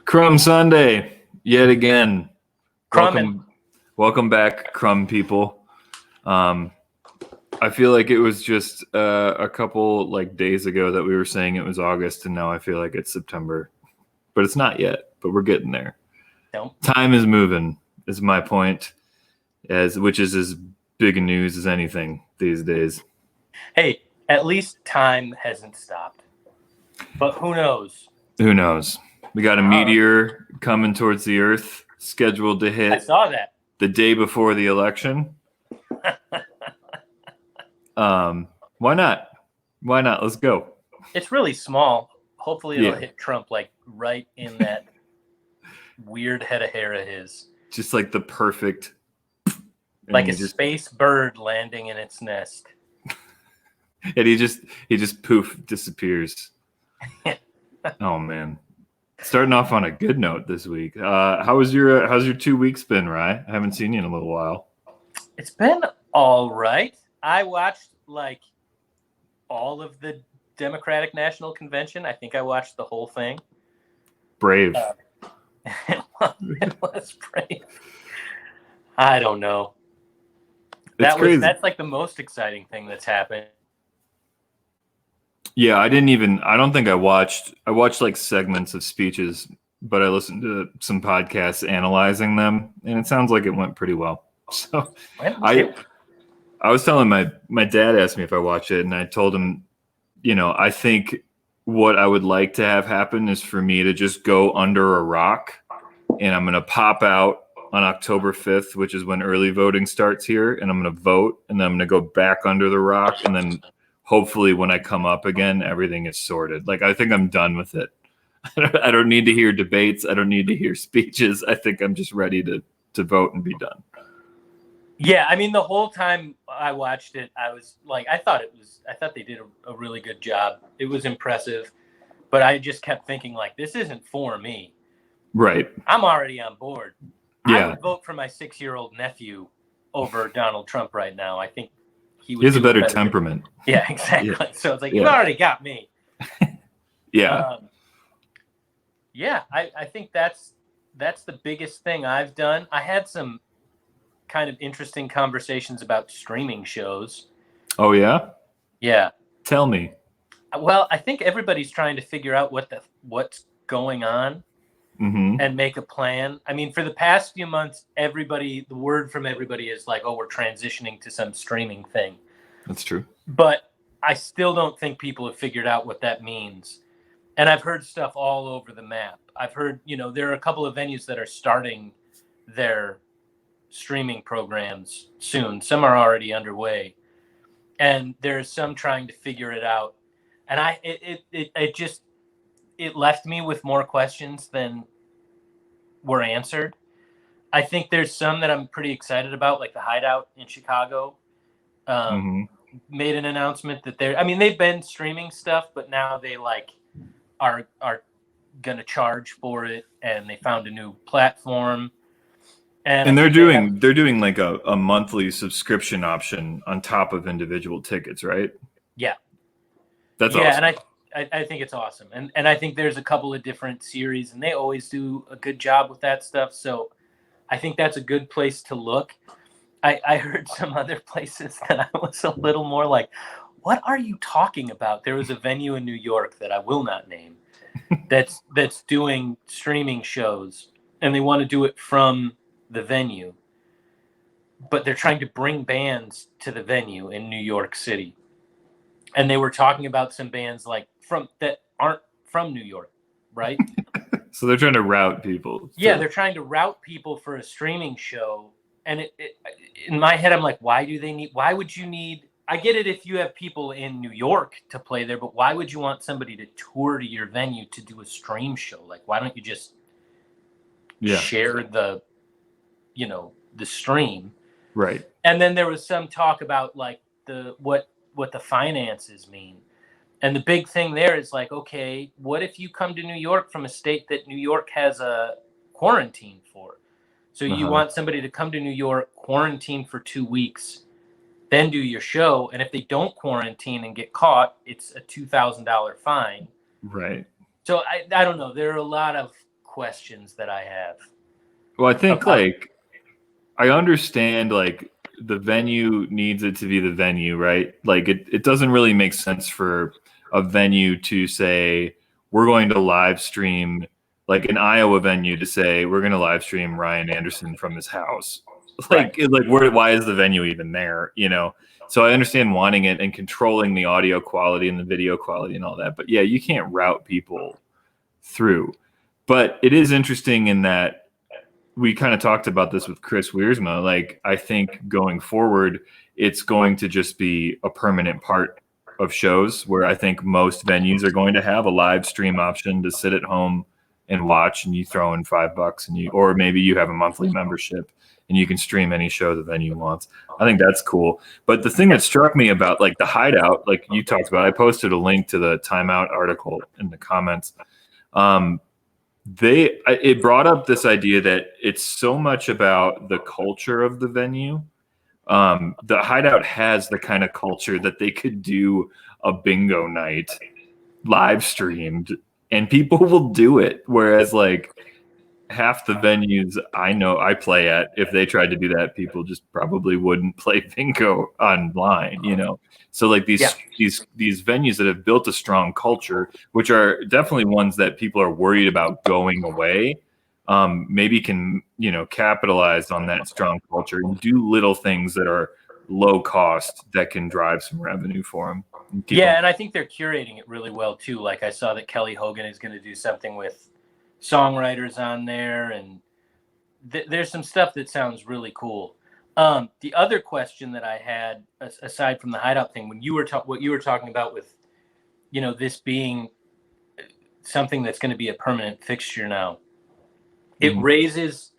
Crumb Sunday, yet again. Crumb. Welcome back, Crumb people. I feel like it was just a couple days ago that we were saying it was August, and now I feel like it's September. But it's not yet, but we're getting there. No. Time is moving, is my point, which is as big a news as anything these days. Hey, at least time hasn't stopped. But who knows? Who knows? We got a meteor coming towards the Earth, scheduled to hit. I saw that. The day before the election. Why not? Why not? Let's go. It's really small. Hopefully it'll hit Trump right in that weird head of hair of his. Just like the perfect. Like a space bird landing in its nest. And he just poof disappears. Oh man. Starting off on a good note this week. How's your 2 weeks been, Rye? I haven't seen you in a little while. It's been all right. I watched all of the Democratic National Convention. I think I watched the whole thing. Brave. It was brave. I don't know. Crazy. That's like the most exciting thing that's happened. Yeah, I don't think I watched like segments of speeches, but I listened to some podcasts analyzing them, and it sounds like it went pretty well. So I was telling my dad asked me if I watched it, and I told him, I think what I would like to have happen is for me to just go under a rock, and I'm going to pop out on October 5th, which is when early voting starts here, and I'm going to vote, and then I'm going to go back under the rock, and then hopefully when I come up again, everything is sorted. I think I'm done with it. I don't need to hear debates. I don't need to hear speeches. I think I'm just ready to vote and be done. Yeah, I mean, the whole time I watched it, I was I thought they did a really good job. It was impressive, but I just kept thinking this isn't for me. Right. I'm already on board. Yeah. I would vote for my 6-year-old nephew over Donald Trump right now. I think he has a better temperament. Yeah, exactly. Yeah. So it's you already got me. Yeah. I think that's the biggest thing I've done. I had some kind of interesting conversations about streaming shows. Oh yeah? Yeah. Tell me. Well, I think everybody's trying to figure out what's going on and make a plan. I mean, for the past few months, the word from everybody is we're transitioning to some streaming thing. That's true. But I still don't think people have figured out what that means. And I've heard stuff all over the map. I've heard, there are a couple of venues that are starting their streaming programs soon. Some are already underway. And there's some trying to figure it out. And it left me with more questions than were answered. I think there's some that I'm pretty excited about, like the Hideout in Chicago. Made an announcement that they've been streaming stuff, but now they are gonna charge for it, and they found a new platform. And they're doing like a monthly subscription option on top of individual tickets, right? Yeah. That's awesome. And I think it's awesome. And I think there's a couple of different series, and they always do a good job with that stuff. So I think that's a good place to look. I heard some other places that I was a little more what are you talking about? There was a venue in New York that I will not name that's doing streaming shows, and they want to do it from the venue, but they're trying to bring bands to the venue in New York City. And they were talking about some bands that aren't from New York, right? So they're trying to route people. Yeah, they're trying to route people for a streaming show. And in my head, I'm why would you need, I get it if you have people in New York to play there, but why would you want somebody to tour to your venue to do a stream show? Why don't you just share the stream? Right. And then there was some talk about what the finances mean. And the big thing there is like, okay, what if you come to New York from a state that New York has a quarantine for? So you want somebody to come to New York, quarantine for 2 weeks, then do your show. And if they don't quarantine and get caught, it's a $2,000 fine. Right. So I don't know. There are a lot of questions that I have. Well, I think like I understand like the venue needs it to be the venue, right? Like it doesn't really make sense for a venue to say we're going to live stream, like an Iowa venue to say we're going to live stream Ryan Anderson from his house. Like why is the venue even there? You know? So I understand wanting it and controlling the audio quality and the video quality and all that. But yeah, you can't route people through. But it is interesting in that we kind of talked about this with Chris Wiersma. Like, I think going forward, it's going to just be a permanent part of shows where I think most venues are going to have a live stream option to sit at home and watch, and you throw in $5 and or maybe you have a monthly membership and you can stream any show the venue wants. I think that's cool. But the thing that struck me about like the Hideout, like you talked about, I posted a link to the Timeout article in the comments. It brought up this idea that it's so much about the culture of the venue. The Hideout has the kind of culture that they could do a bingo night live streamed and people will do it. Whereas like half the venues I know I play at, if they tried to do that, people just probably wouldn't play bingo online, you know? So like these venues that have built a strong culture, which are definitely ones that people are worried about going away, maybe can, you know, capitalize on that strong culture and do little things that are low cost that can drive some revenue for them. And I think they're curating it really well too. Like I saw that Kelly Hogan is going to do something with songwriters on there, and there's some stuff that sounds really cool. The other question that I had, aside from the Hideout thing, when you were what you were talking about with, you know, this being something that's going to be a permanent fixture now, it raises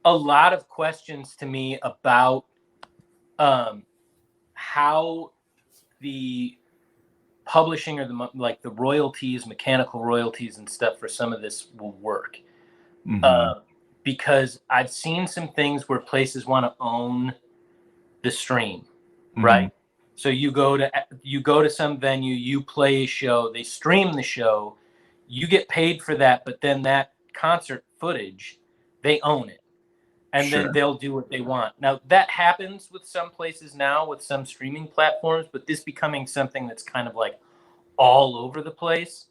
a lot of questions to me about how the publishing or the royalties, mechanical royalties and stuff for some of this will work. Because I've seen some things where places want to own the stream, right? So you go to some venue, you play a show, they stream the show, you get paid for that, but then that concert footage, they own it. And then they'll do what they want. Now that happens with some places now with some streaming platforms, but this becoming something that's kind of like all over the place.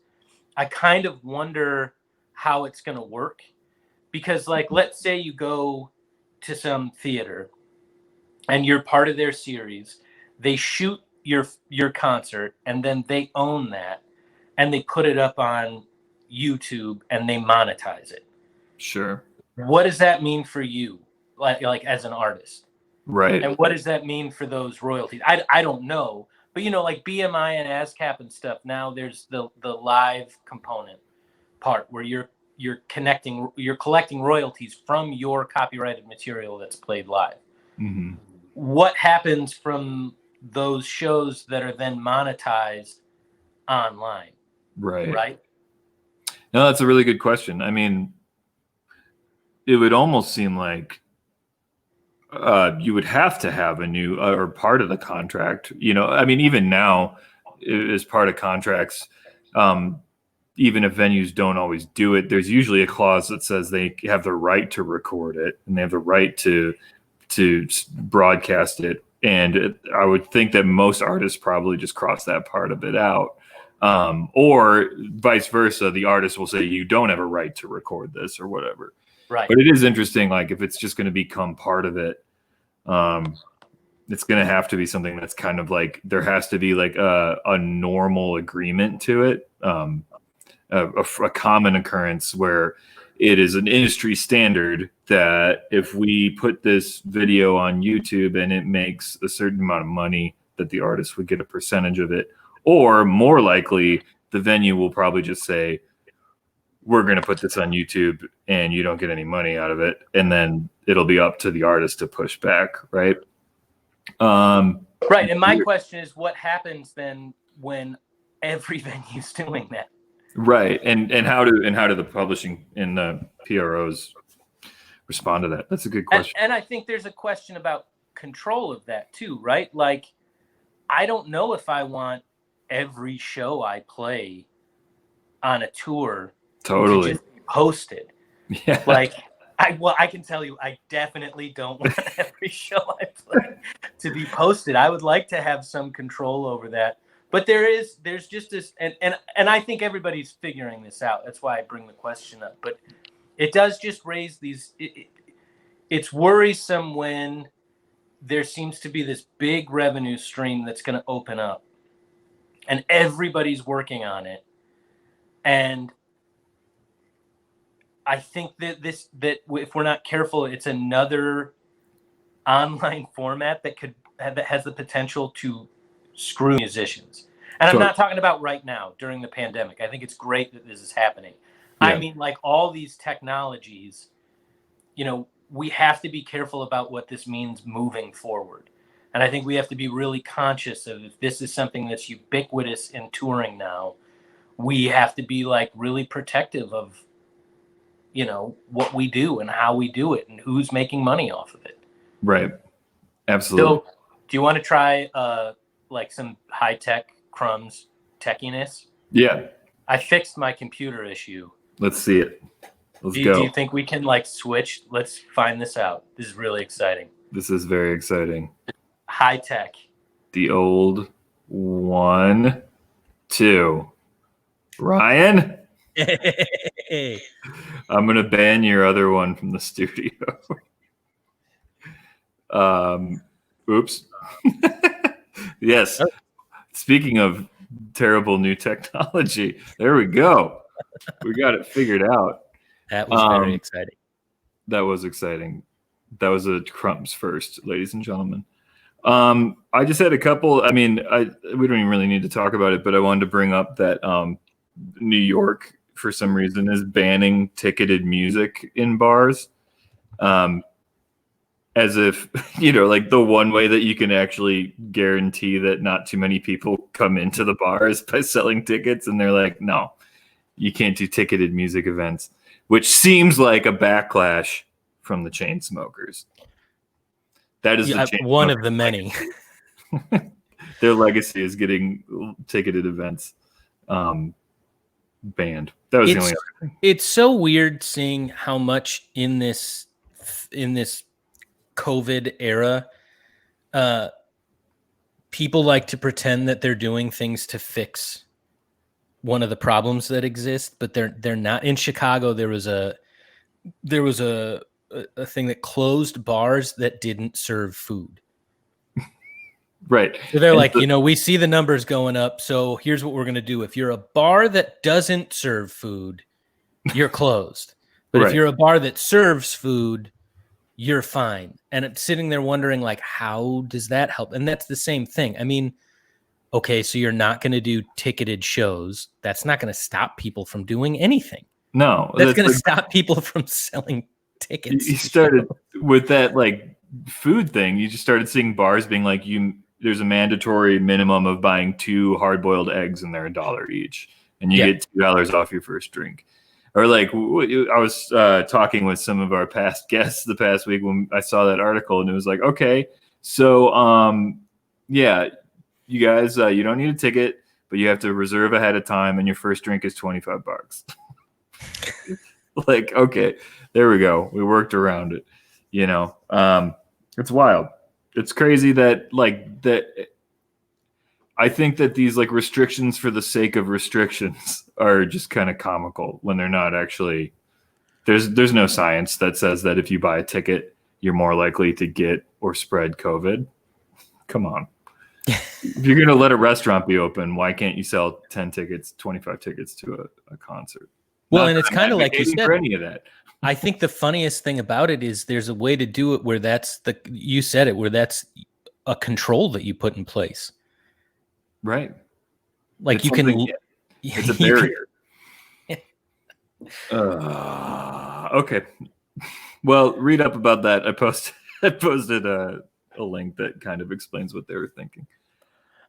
I kind of wonder how it's going to work. Because, like, let's say you go to some theater and you're part of their series. They shoot your concert and then they own that and they put it up on YouTube and they monetize it. Sure. What does that mean for you, like as an artist? Right. And what does that mean for those royalties? I don't know. But, you know, like BMI and ASCAP and stuff, now there's the live component part where you're collecting royalties from your copyrighted material that's played live. What happens from those shows that are then monetized online? Right. No, that's a really good question. I mean, it would almost seem like you would have to have a new or part of the contract. You know, I mean, even now, as part of contracts, even if venues don't always do it, there's usually a clause that says they have the right to record it and they have the right to broadcast it. And I would think that most artists probably just cross that part of it out. Or vice versa, the artist will say, you don't have a right to record this or whatever. Right. But it is interesting, like if it's just going to become part of it, it's going to have to be something that's kind of like, there has to be like a normal agreement to it. A common occurrence where it is an industry standard that if we put this video on YouTube and it makes a certain amount of money, that the artist would get a percentage of it. Or more likely, the venue will probably just say, we're going to put this on YouTube and you don't get any money out of it. And then it'll be up to the artist to push back, right? Right. And my question is, what happens then when every venue's doing that? Right. And how do the publishing and the PROs respond to that? That's a good question. And I think there's a question about control of that too, right? Like, I don't know if I want every show I play on a tour to just be posted. Yeah. Like, I can tell you, I definitely don't want every show I play to be posted. I would like to have some control over that. But there's just this, and I think everybody's figuring this out. That's why I bring the question up. But it does just raise these. It's worrisome when there seems to be this big revenue stream that's going to open up, and everybody's working on it. And I think that if we're not careful, it's another online format that has the potential to screw musicians. And I'm not talking about right now during the pandemic. I think it's great that this is happening. Yeah. I mean, like all these technologies, we have to be careful about what this means moving forward. And I think we have to be really conscious of, if this is something that's ubiquitous in touring now, we have to be like really protective of, what we do and how we do it and who's making money off of it. Right. Absolutely. So do you want to try like some high-tech crumbs techiness? Yeah. I fixed my computer issue. Let's see it. Let's go. Do you think we can like switch? Let's find this out. This is really exciting. This is very exciting. High tech. The old 1, 2. Ryan? Hey. I'm going to ban your other one from the studio. Oops. Yes. Oh. Speaking of terrible new technology, there we go. We got it figured out. That was very exciting. That was exciting. That was a crumbs first, ladies and gentlemen. I just had a couple. I mean, we don't even really need to talk about it, but I wanted to bring up that New York, for some reason, is banning ticketed music in bars. As if, like the one way that you can actually guarantee that not too many people come into the bar is by selling tickets. And they're like, no, you can't do ticketed music events, which seems like a backlash from the chain smokers. That is one of the many. Their legacy is getting ticketed events banned. That was the only other thing. It's so weird seeing how much in this COVID era, people like to pretend that they're doing things to fix one of the problems that exist, but they're not. In Chicago, there was a thing that closed bars that didn't serve food. Right. So they're like, we see the numbers going up, so here's what we're going to do. If you're a bar that doesn't serve food, you're closed. But right. If you're a bar that serves food, you're fine. And I'm sitting there wondering, like, how does that help? And that's the same thing. I mean, okay, so you're not going to do ticketed shows. That's not going to stop people from doing anything. No. That's going to stop people from selling tickets. You started with that, like, food thing. You just started seeing bars being like, there's a mandatory minimum of buying 2 hard-boiled eggs, and they're $1 each. And you get $2 off your first drink. Or like, I was talking with some of our past guests the past week when I saw that article, and it was like, okay, so you guys, you don't need a ticket, but you have to reserve ahead of time, and your first drink is $25. Like, okay, there we go. We worked around it. It's wild. It's crazy that I think that these like restrictions for the sake of restrictions are just kind of comical when they're not actually. There's no science that says that if you buy a ticket, you're more likely to get or spread COVID. Come on. If you're going to let a restaurant be open, why can't you sell 10 tickets, 25 tickets to a concert? Well, and it's kind of like you said, for any of that. I think the funniest thing about it is there's a way to do it where you said it, where that's a control that you put in place. Right. Like it's you can. It's a barrier. Okay. Well, read up about that. I posted a link that kind of explains what they were thinking.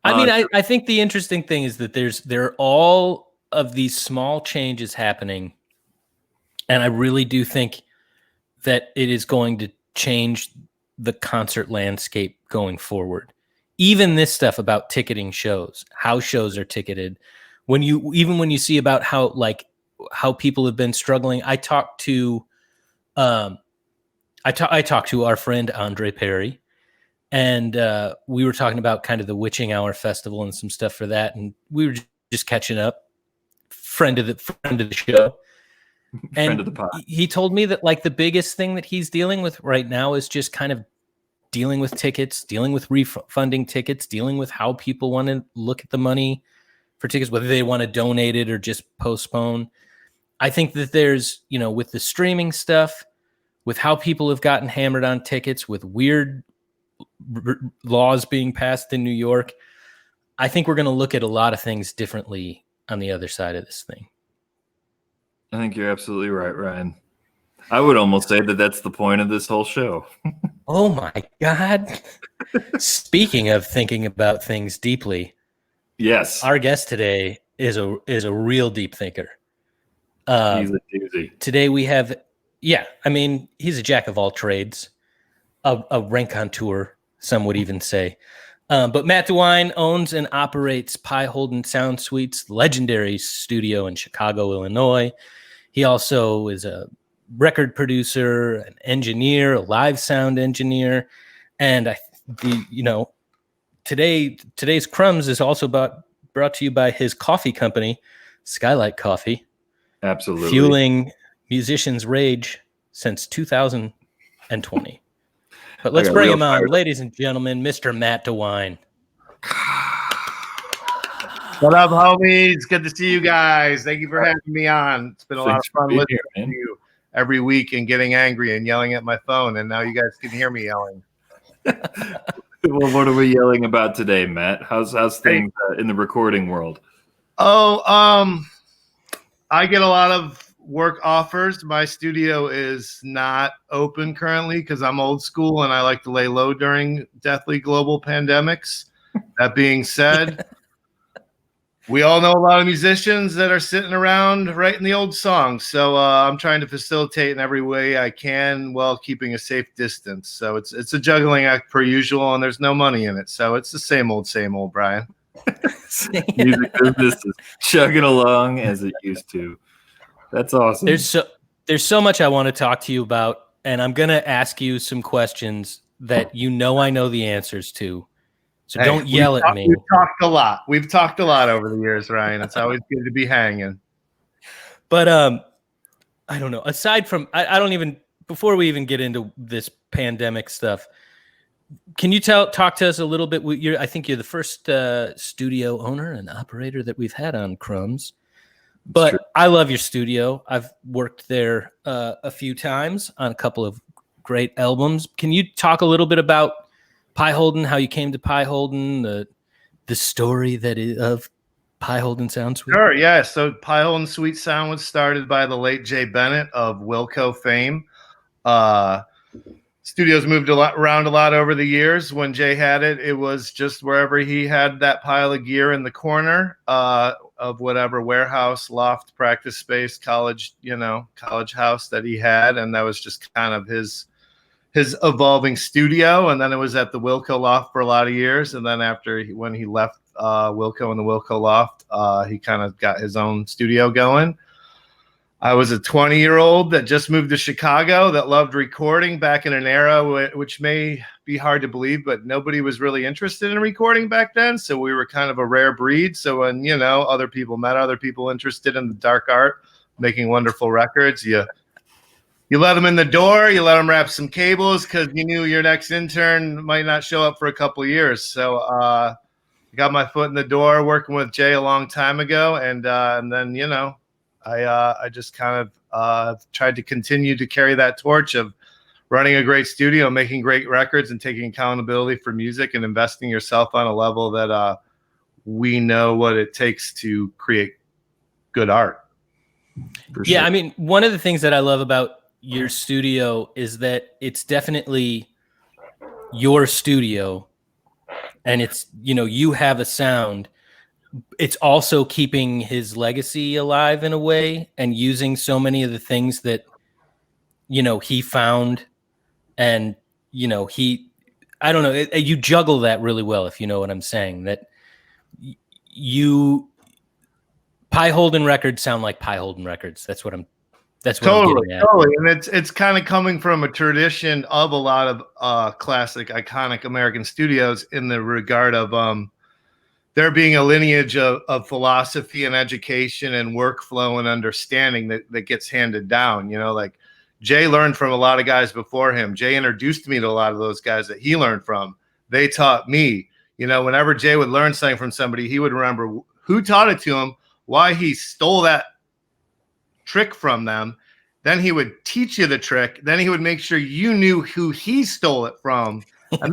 I mean, I think the interesting thing is that there are all of these small changes happening, and I really do think that it is going to change the concert landscape going forward. Even this stuff about ticketing shows, how shows are ticketed, when you see about how people have been struggling. I talked to our friend Andre Perry, and we were talking about kind of the Witching Hour Festival and some stuff for that, and we were just catching up. Friend of the show, and Friend of the pod. He told me that like the biggest thing that he's dealing with right now is just kind of dealing with tickets, dealing with refunding tickets, dealing with how people want to look at the money for tickets, whether they want to donate it or just postpone. I think that there's, with the streaming stuff, with how people have gotten hammered on tickets, with weird laws being passed in New York, I think we're going to look at a lot of things differently on the other side of this thing. I think you're absolutely right, Ryan. I would almost say that that's the point of this whole show. Oh my God. Speaking of thinking about things deeply. Yes. Our guest today is a real deep thinker. He's a doozy. Today we have, he's a jack of all trades, a raconteur, some would even say. But Matt DeWine owns and operates Pieholden Sound Suite's legendary studio in Chicago, Illinois. He also is a record producer, an engineer, a live sound engineer, and today's Crumbs is also brought to you by his coffee company, Skylight Coffee. Absolutely. Fueling musicians' rage since 2020. But let's bring him on, ladies and gentlemen, Mr. Matt DeWine. What up, homies? Good to see you guys. Thank you for having me on. It's been a lot of fun listening to you every week and getting angry and yelling at my phone. And now you guys can hear me yelling. Well, what are we yelling about today, Matt? How's things in the recording world? I get a lot of work offers. My studio is not open currently because I'm old school and I like to lay low during deathly global pandemics. That being said, we all know a lot of musicians that are sitting around writing the old songs. So I'm trying to facilitate in every way I can while keeping a safe distance. So it's a juggling act per usual, and there's no money in it. So it's the same old, Brian. Music business is chugging along as it used to. That's awesome. There's so much I want to talk to you about, and I'm going to ask you some questions that I know the answers to. So don't yell at me. We've talked a lot over the years, Ryan. It's always good to be hanging. But I don't know. Aside from, I don't even, before we even get into this pandemic stuff, can you talk to us a little bit? I think you're the first studio owner and operator that we've had on Crumbs. But I love your studio. I've worked there a few times on a couple of great albums. Can you talk a little bit about Pieholden, how you came to Pieholden, the story of Pieholden Sound Suite? Sure, yeah. So Pieholden Suite Sound was started by the late Jay Bennett of Wilco fame. Studios moved around a lot over the years. When Jay had it, it was just wherever he had that pile of gear in the corner of whatever warehouse, loft, practice space, college house that he had, and that was just kind of his evolving studio. And then it was at the Wilco loft for a lot of years. And then when he left Wilco and the Wilco loft, he kind of got his own studio going. I was a 20-year-old that just moved to Chicago that loved recording back in an era which may be hard to believe, but nobody was really interested in recording back then. So we were kind of a rare breed. So when, other people met other people interested in the dark art, making wonderful records, you let them in the door, you let them wrap some cables because you knew your next intern might not show up for a couple of years. So I got my foot in the door working with Jay a long time ago. And then, I just kind of tried to continue to carry that torch of running a great studio, making great records, and taking accountability for music and investing yourself on a level that we know what it takes to create good art. Yeah, I mean, one of the things that I love about your studio is that it's definitely your studio and it's, you have a sound, it's also keeping his legacy alive in a way and using so many of the things that, he found and, I don't know, you juggle that really well, if you know what I'm saying, that Pieholden records sound like Pieholden records. That's what I'm getting at. Totally. And it's kind of coming from a tradition of a lot of classic, iconic American studios in the regard of there being a lineage of philosophy and education and workflow and understanding that gets handed down. Like Jay learned from a lot of guys before him. Jay introduced me to a lot of those guys that he learned from. They taught me. Whenever Jay would learn something from somebody, he would remember who taught it to him, why he stole that trick from them. Then he would teach you the trick. Then he would make sure you knew who he stole it from. And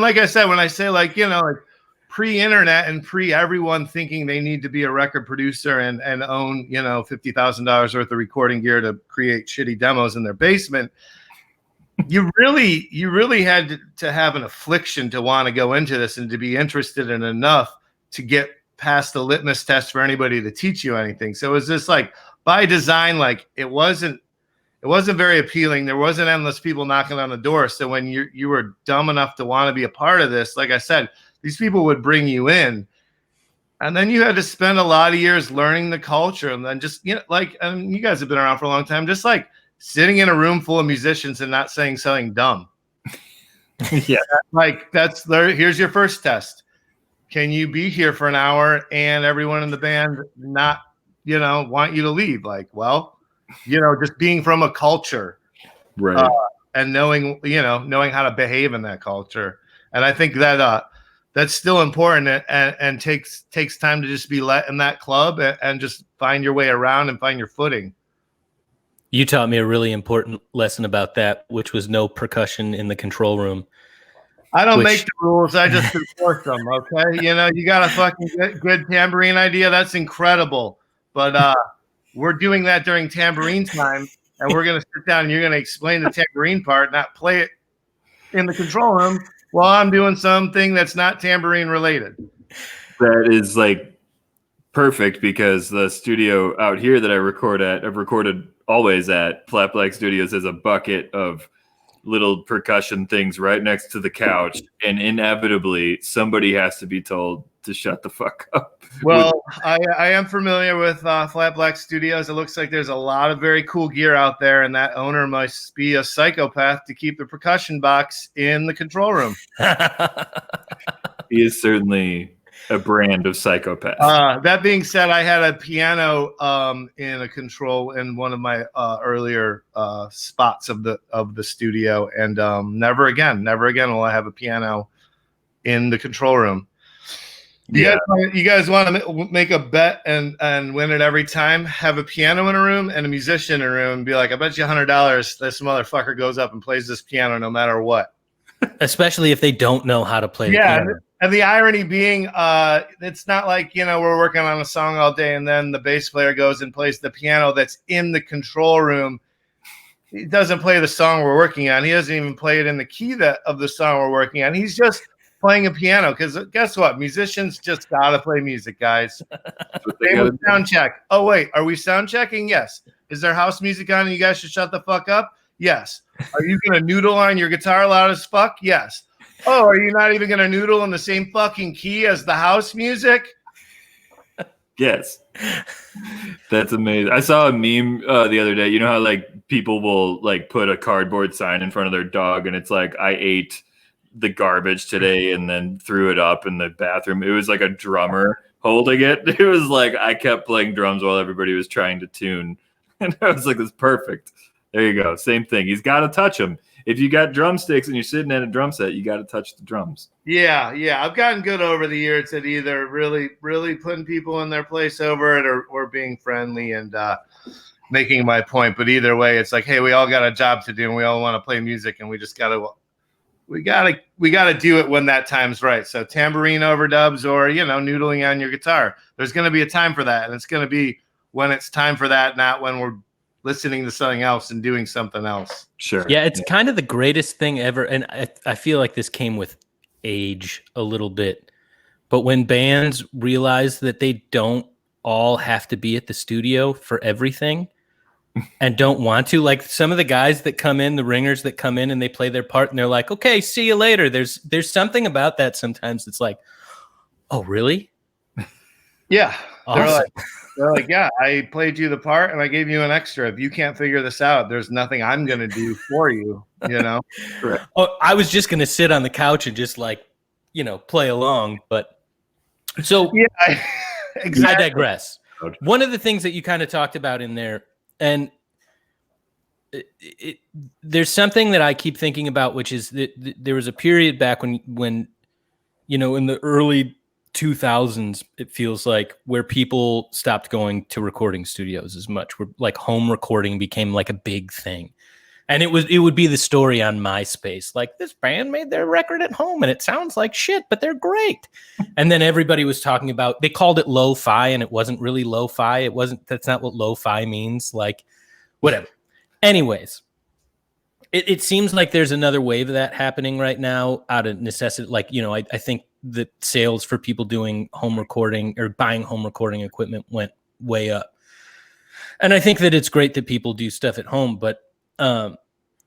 like I said, when I say like pre-internet and everyone thinking they need to be a record producer and own $50,000 worth of recording gear to create shitty demos in their basement, you really had to have an affliction to want to go into this and to be interested in enough to get past the litmus test for anybody to teach you anything. So it was just like by design, like it wasn't very appealing. There wasn't endless people knocking on the door. So when you were dumb enough to want to be a part of this, like I said, these people would bring you in, and then you had to spend a lot of years learning the culture. And then just, and you guys have been around for a long time, just like sitting in a room full of musicians and not saying something dumb. Yeah. Like here's your first test. Can you be here for an hour and everyone in the band not, want you to leave? Like, well, just being from a culture, right. And knowing how to behave in that culture. And I think that, that's still important and takes time to just be let in that club and just find your way around and find your footing. You taught me a really important lesson about that, which was no percussion in the control room. I don't make the rules. I just enforce them. Okay. You got a fucking good tambourine idea. That's incredible. But we're doing that during tambourine time, and we're going to sit down and you're going to explain the tambourine part, not play it in the control room while I'm doing something that's not tambourine related. That is like perfect, because the studio out here that I record at, I've recorded always at Flat Black Studios, has a bucket of little percussion things right next to the couch, and inevitably somebody has to be told to shut the fuck up. Well, I am familiar with Flat Black Studios. It looks like there's a lot of very cool gear out there, and that owner must be a psychopath to keep the percussion box in the control room. He is certainly a brand of psychopath. That being said, I had a piano in a control in one of my earlier spots of the studio, and never again will I have a piano in the control room. You guys want to make a bet and win it every time? Have a piano in a room and a musician in a room and be like, I bet you $100 this motherfucker goes up and plays this piano no matter what. Especially if they don't know how to play the piano. And the irony being, it's not like, we're working on a song all day and then the bass player goes and plays the piano that's in the control room. He doesn't play the song we're working on. He doesn't even play it in the key of the song we're working on. He's just playing a piano, because guess what? Musicians just got to play music, guys. Sound check. Oh, wait. Are we sound checking? Yes. Is there house music on and you guys should shut the fuck up? Yes. Are you going to noodle on your guitar loud as fuck? Yes. Oh, are you not even going to noodle in the same fucking key as the house music? Yes. That's amazing. I saw a meme the other day. You know how like people will like put a cardboard sign in front of their dog and it's like, I ate the garbage today and then threw it up in the bathroom. It was like a drummer holding it. It was like I kept playing drums while everybody was trying to tune. And I was like, that's perfect. There you go. Same thing. He's got to touch them. If you got drumsticks and you're sitting at a drum set, you got to touch the drums. Yeah. I've gotten good over the years at either really, really putting people in their place over it or being friendly and making my point. But either way, it's like, hey, we all got a job to do and we all want to play music and we just got to we gotta do it when that time's right. So tambourine overdubs or, noodling on your guitar. There's going to be a time for that. And it's going to be when it's time for that, not when we're listening to something else and doing something else. Sure. Yeah, it's kind of the greatest thing ever. And I feel like this came with age a little bit. But when bands realize that they don't all have to be at the studio for everything and don't want to, like some of the guys that come in, the ringers that come in and they play their part and they're like, okay, see you later. There's something about that sometimes that's like, oh, really? Yeah. Awesome. They're like, yeah, I played you the part and I gave you an extra. If you can't figure this out, there's nothing I'm going to do for you, you know? Right. Oh, I was just going to sit on the couch and just like, play along. But so Yeah, exactly. I digress. One of the things that you kind of talked about in there, and there's something that I keep thinking about, which is that there was a period back when in the early 2000s, it feels like, where people stopped going to recording studios as much, where like home recording became like a big thing. And it would be the story on MySpace, like, this band made their record at home and it sounds like shit, but they're great. And then everybody was talking about, they called it lo-fi, and it wasn't really lo-fi. That's not what lo-fi means. Like, whatever. Anyways, it seems like there's another wave of that happening right now out of necessity. Like, I think the sales for people doing home recording or buying home recording equipment went way up. And I think that it's great that people do stuff at home, but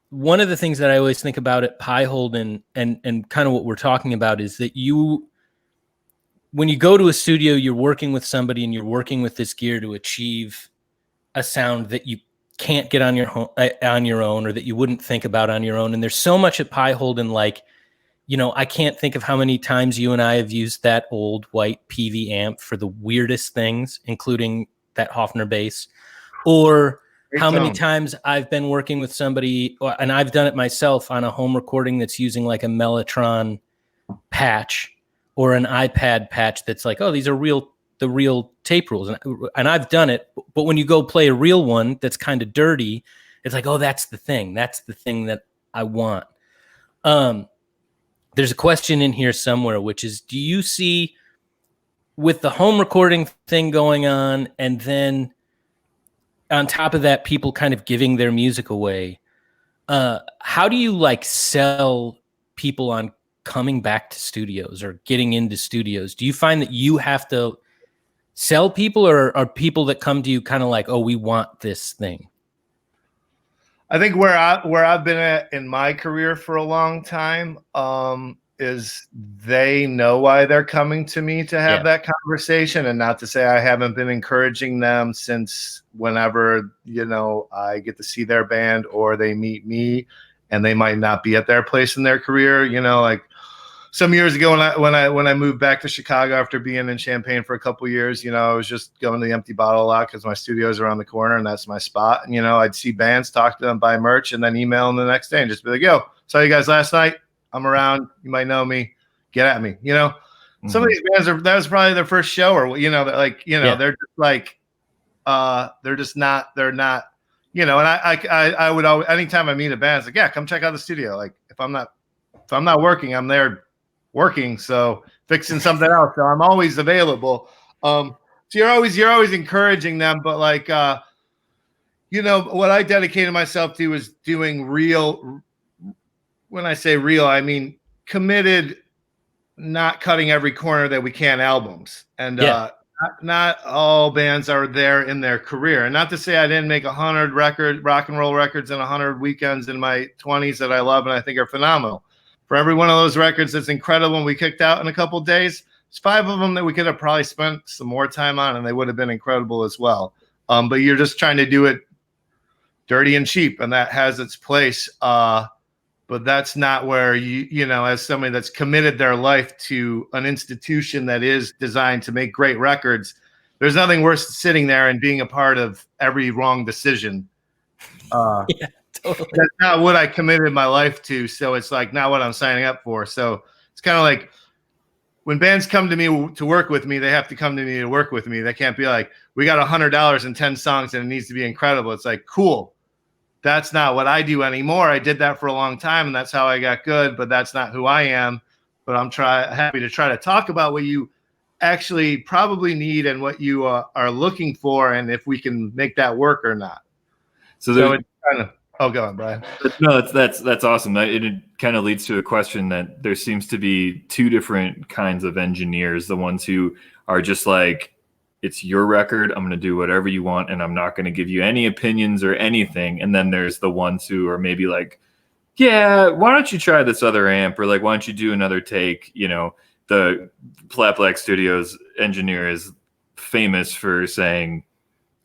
one of the things that I always think about at Pieholden and kind of what we're talking about is that when you go to a studio, you're working with somebody and you're working with this gear to achieve a sound that you can't get on your own, or that you wouldn't think about on your own. And there's so much at Pieholden, like, I can't think of how many times you and I have used that old white PV amp for the weirdest things, including that Hofner bass, or how many times I've been working with somebody, and I've done it myself on a home recording that's using like a Mellotron patch or an iPad patch that's like, oh, these are the real tape rules. And I've done it, but when you go play a real one that's kind of dirty, it's like, oh, that's the thing. That's the thing that I want. There's a question in here somewhere, which is, do you see, with the home recording thing going on, and then on top of that, people kind of giving their music away, how do you like sell people on coming back to studios or getting into studios? Do you find that you have to sell people, or are people that come to you kind of like, oh, we want this thing? I think where I've been at in my career for a long time is they know why they're coming to me to have that conversation, and not to say I haven't been encouraging them since whenever, I get to see their band or they meet me, and they might not be at their place in their career, like some years ago when I moved back to Chicago after being in Champaign for a couple of years, I was just going to the Empty Bottle a lot because my studio's around the corner and that's my spot. And, I'd see bands, talk to them, buy merch, and then email them the next day and just be like, yo, saw you guys last night. I'm around. You might know me. Get at me. Mm-hmm. Some of these bands that was probably their first show, or, they're just like, they're not, and I would always, anytime I meet a band, it's like, yeah, come check out the studio. Like if I'm not working, I'm there working, so fixing something else, so I'm always available. So you're always encouraging them, but like what I dedicated myself to is doing real, when I say real, I mean committed, not cutting every corner that we can albums. And not all bands are there in their career, and not to say I didn't make 100 rock and roll records and 100 weekends in my 20s that I love and I think are phenomenal. For every one of those records that's incredible and we kicked out in a couple of days, there's 5 of them that we could have probably spent some more time on, and they would have been incredible as well. But you're just trying to do it dirty and cheap, and that has its place. But that's not where as somebody that's committed their life to an institution that is designed to make great records, there's nothing worse than sitting there and being a part of every wrong decision. Yeah. Totally. That's not what I committed my life to, so it's like not what I'm signing up for. So it's kind of like when bands come to me to work with me, they have to come to me to work with me. They can't be like, we got $100 and 10 songs and it needs to be incredible. It's like, cool. That's not what I do anymore. I did that for a long time and that's how I got good, but that's not who I am. But I'm happy to try to talk about what you actually probably need and what you are looking for, and if we can make that work or not. So it's kind of. Oh, go on, Brian. No, that's awesome. It kind of leads to a question that there seems to be two different kinds of engineers. The ones who are just like, it's your record, I'm going to do whatever you want, and I'm not going to give you any opinions or anything. And then there's the ones who are maybe like, yeah, why don't you try this other amp, or like, why don't you do another take? You know, the Flat Black Studios engineer is famous for saying,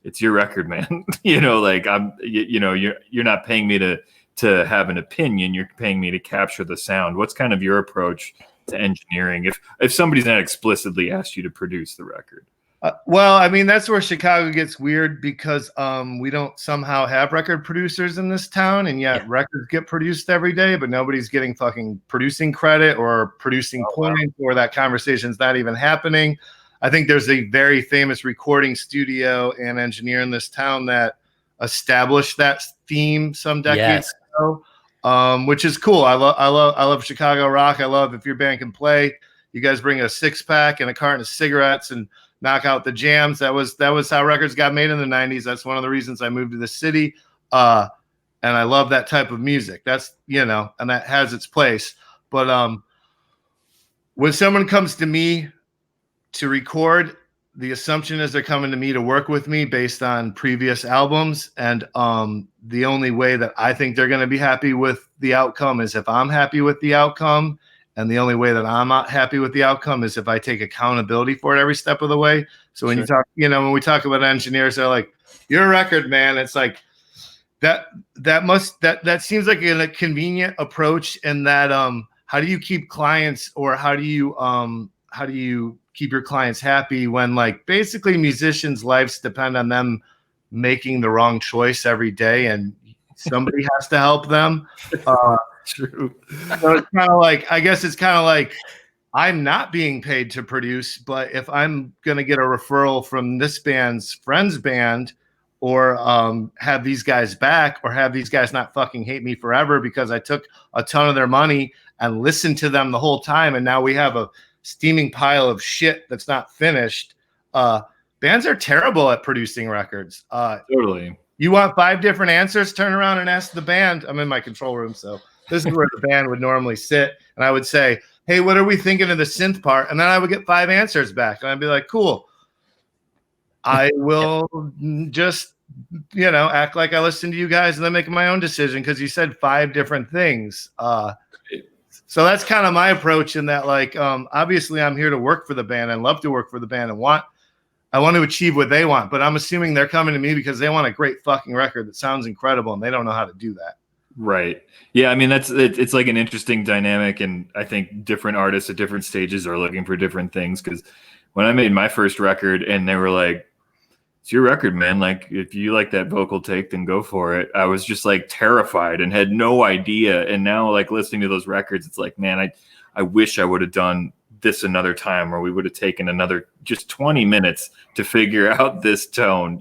it's your record, man. You know, like you're not paying me to have an opinion. You're paying me to capture the sound. What's kind of your approach to engineering if somebody's not explicitly asked you to produce the record? Well, I mean, that's where Chicago gets weird because we don't somehow have record producers in this town, and yet records get produced every day, but nobody's getting fucking producing credit or producing points, or that conversation's not even happening. I think there's a very famous recording studio and engineer in this town that established that theme some decades ago, which is cool. I love Chicago rock. I love if your band can play, you guys bring a 6-pack and a carton of cigarettes and knock out the jams. That was how records got made in the 90s. That's one of the reasons I moved to the city. And I love that type of music. That's, and that has its place. But when someone comes to me to record, the assumption is they're coming to me to work with me based on previous albums. And the only way that I think they're going to be happy with the outcome is if I'm happy with the outcome. And the only way that I'm not happy with the outcome is if I take accountability for it every step of the way. So when you talk, when we talk about engineers, they're like, you're a record man. It's like that seems like a convenient approach in that how do you keep clients, or how do you keep your clients happy when, like, basically musicians' lives depend on them making the wrong choice every day, and somebody has to help them. True. So it's kind of like, I guess it's kind of like, I'm not being paid to produce, but if I'm going to get a referral from this band's friend's band, or have these guys back, or have these guys not fucking hate me forever because I took a ton of their money and listened to them the whole time, and now we have a steaming pile of shit that's not finished. Bands are terrible at producing records. Totally. You want 5 different answers? Turn around and ask the band. I'm in my control room, so this is where the band would normally sit. And I would say, hey, what are we thinking of the synth part? And then I would get 5 answers back. And I'd be like, cool. I will just, act like I listened to you guys and then make my own decision because you said 5 different things. So that's kind of my approach in that, like, obviously I'm here to work for the band and love to work for the band and I want to achieve what they want, but I'm assuming they're coming to me because they want a great fucking record that sounds incredible and they don't know how to do that. Right. Yeah. I mean, it's like an interesting dynamic. And I think different artists at different stages are looking for different things. Cause when I made my first record and they were like, it's your record, man. Like, if you like that vocal take, then go for it. I was just like terrified and had no idea. And now, like, listening to those records, it's like, man, I wish I would have done this another time, or we would have taken another just 20 minutes to figure out this tone,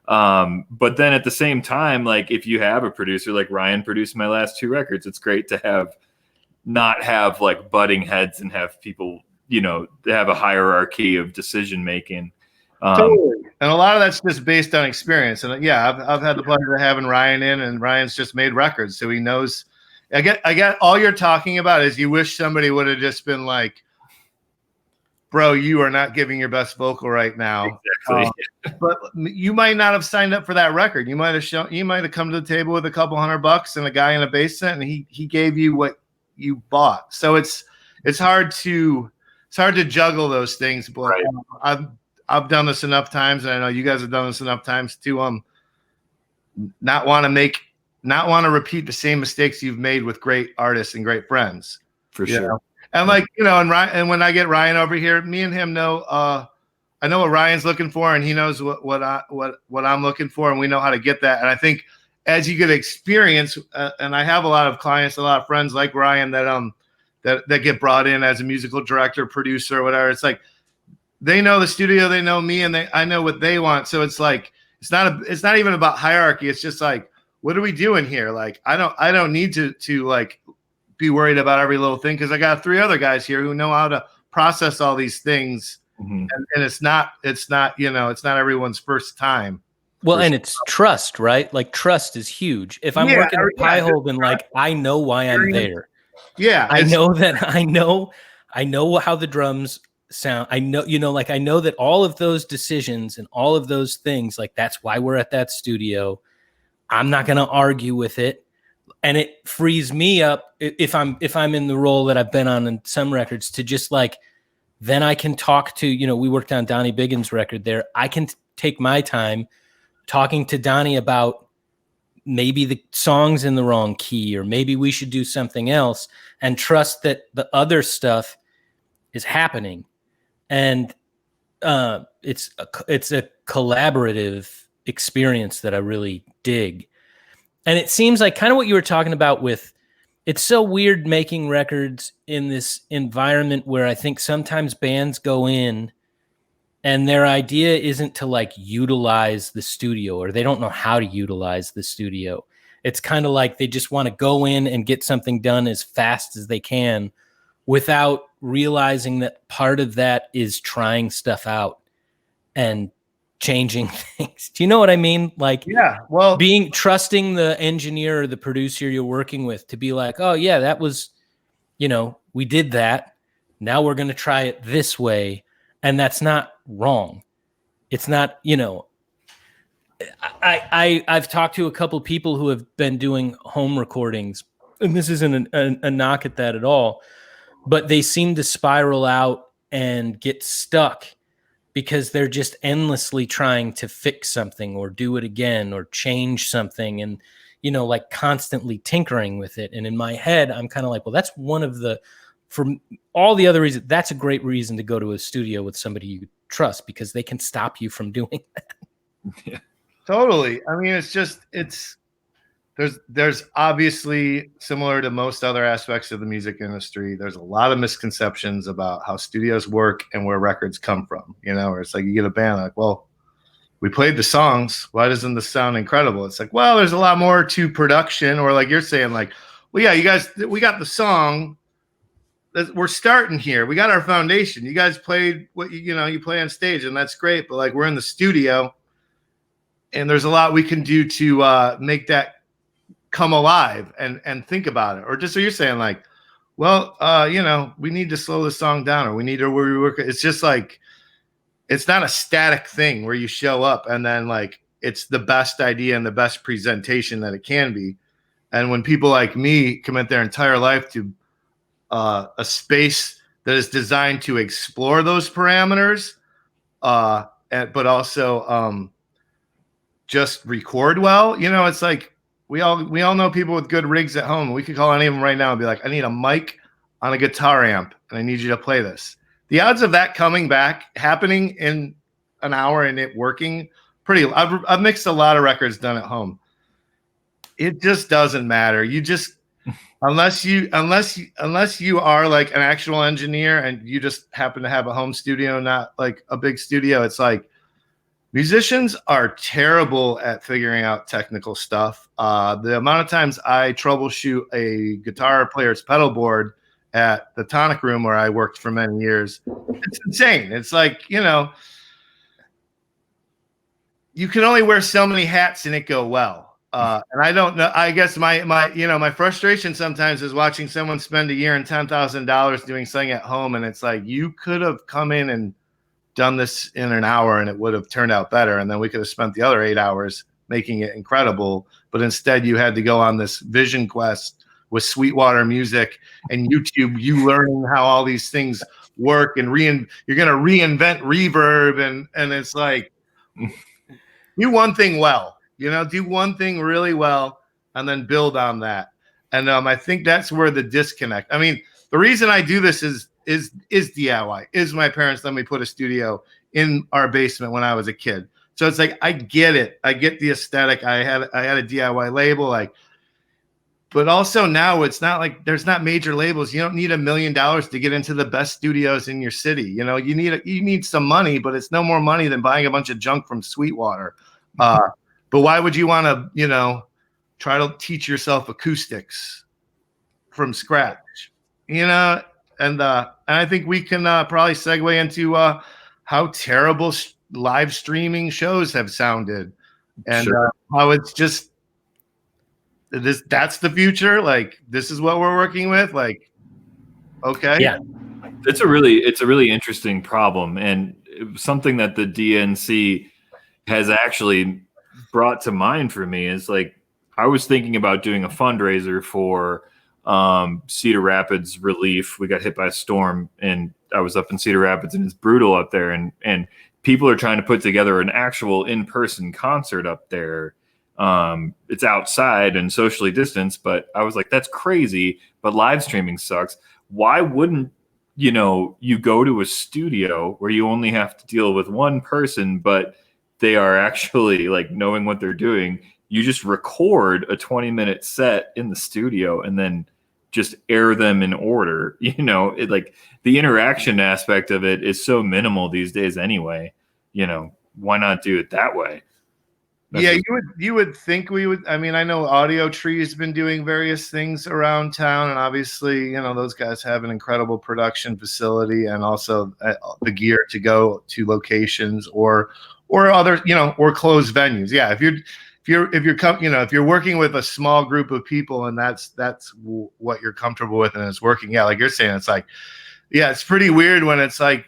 but then at the same time, like, if you have a producer like Ryan produced my last 2 records, it's great to not have like butting heads and have people, have a hierarchy of decision making. Totally. And a lot of that's just based on experience. And yeah, I've had the pleasure of having Ryan in, and Ryan's just made records, so he knows. I get all you're talking about is you wish somebody would have just been like, bro, you are not giving your best vocal right now. Exactly. But you might not have signed up for that record. You might have come to the table with a couple $100 and a guy in a basement, and he gave you what you bought. So it's hard to juggle those things. But right. I've done this enough times, and I know you guys have done this enough times to not want to repeat the same mistakes you've made with great artists and great friends. For sure. And like, and when I get Ryan over here, me and him know, I know what Ryan's looking for, and he knows what I'm looking for, and we know how to get that. And I think as you get experience, and I have a lot of clients, a lot of friends like Ryan that get brought in as a musical director, producer, or whatever. It's like they know the studio, they know me, and I know what they want. So it's like it's not even about hierarchy. It's just like, what are we doing here? Like, I don't need to like be worried about every little thing because I got 3 other guys here who know how to process all these things, and it's not everyone's first time. Well, and it's trust, right? Like trust is huge. If I'm working at Pieholden, like I know why I'm there. Yeah. I know that I know how the drums sound. I know, like I know that all of those decisions and all of those things, like that's why we're at that studio. I'm not going to argue with it. And it frees me up if I'm in the role that I've been on in some records to just like, then I can talk to, we worked on Donnie Biggins' record there. I can take my time talking to Donnie about maybe the song's in the wrong key, or maybe we should do something else, and trust that the other stuff is happening. And it's a collaborative experience that I really dig. And it seems like kind of what you were talking about with, it's so weird making records in this environment where I think sometimes bands go in and their idea isn't to like utilize the studio, or they don't know how to utilize the studio. It's kind of like they just want to go in and get something done as fast as they can without realizing that part of that is trying stuff out and changing things. Do you know what I mean? Like, yeah, well, trusting the engineer or the producer you're working with to be like, oh yeah, that was, we did that. Now we're going to try it this way. And that's not wrong. It's not, I've talked to a couple people who have been doing home recordings, and this isn't a knock at that at all, but they seem to spiral out and get stuck because they're just endlessly trying to fix something or do it again or change something and, like constantly tinkering with it. And in my head, I'm kind of like, well, that's one of the, for all the other reasons, that's a great reason to go to a studio with somebody you trust, because they can stop you from doing that. Yeah, totally. I mean, there's obviously, similar to most other aspects of the music industry, there's a lot of misconceptions about how studios work and where records come from, where it's like you get a band like, well, we played the songs, why doesn't this sound incredible? It's like, well, there's a lot more to production. Or like you're saying, like, well, yeah, you guys, we got the song, we're starting here, we got our foundation, you guys played what you play on stage, and that's great, but like we're in the studio and there's a lot we can do to make that come alive and think about it. Or just so you're saying, like, well, we need to slow the song down, or we need to rework it. It's just like, it's not a static thing where you show up and then like it's the best idea and the best presentation that it can be. And when people like me commit their entire life to a space that is designed to explore those parameters, but also just record well, it's like, we all know people with good rigs at home. We could call any of them right now and be like, I need a mic on a guitar amp and I need you to play this. The odds of that coming back, happening in an hour and it working, I've mixed a lot of records done at home. It just doesn't matter. You just, unless you are like an actual engineer and you just happen to have a home studio, not like a big studio, it's like, musicians are terrible at figuring out technical stuff. The amount of times I troubleshoot a guitar player's pedal board at the Tonic Room where I worked for many years, it's insane. It's like, you can only wear so many hats and it go well. And I don't know, I guess my frustration sometimes is watching someone spend a year and $10,000 doing something at home. And it's like, you could have come in and done this in an hour and it would have turned out better. And then we could have spent the other 8 hours making it incredible. But instead you had to go on this vision quest with Sweetwater Music and YouTube, you learning how all these things work, and you're going to reinvent reverb. And it's like, do one thing well, do one thing really well and then build on that. And I think that's where the disconnect, I mean, the reason I do this is DIY, is my parents let me put a studio in our basement when I was a kid. So it's like, I get it. I get the aesthetic. I had a DIY label, but also now it's not like there's not major labels. You don't need $1 million to get into the best studios in your city. You need some money, but it's no more money than buying a bunch of junk from Sweetwater. But why would you want to, try to teach yourself acoustics from scratch, And I think we can probably segue into how terrible live streaming shows have sounded. and Sure. how it's just that's the future. Like, this is what we're working with. Like, okay. Yeah. It's a really interesting problem, and something that the DNC has actually brought to mind for me is like, I was thinking about doing a fundraiser for Cedar Rapids relief. We got hit by a storm, and I was up in Cedar Rapids, and it's brutal up there, and people are trying to put together an actual in-person concert up there. It's outside and socially distanced, but I was like, that's crazy, but live streaming sucks. Why wouldn't you go to a studio where you only have to deal with one person, but they are actually like knowing what they're doing? You just record a 20-minute set in the studio and then just air them in order. It, like, the interaction aspect of it is so minimal these days anyway. Why not do it that way? You would think we would. I mean, I know Audio Tree has been doing various things around town, and obviously, those guys have an incredible production facility and also the gear to go to locations or other, or closed venues. Yeah, if you're working with a small group of people and that's what you're comfortable with and it's working. Yeah, like you're saying, it's like, yeah, it's pretty weird when it's like,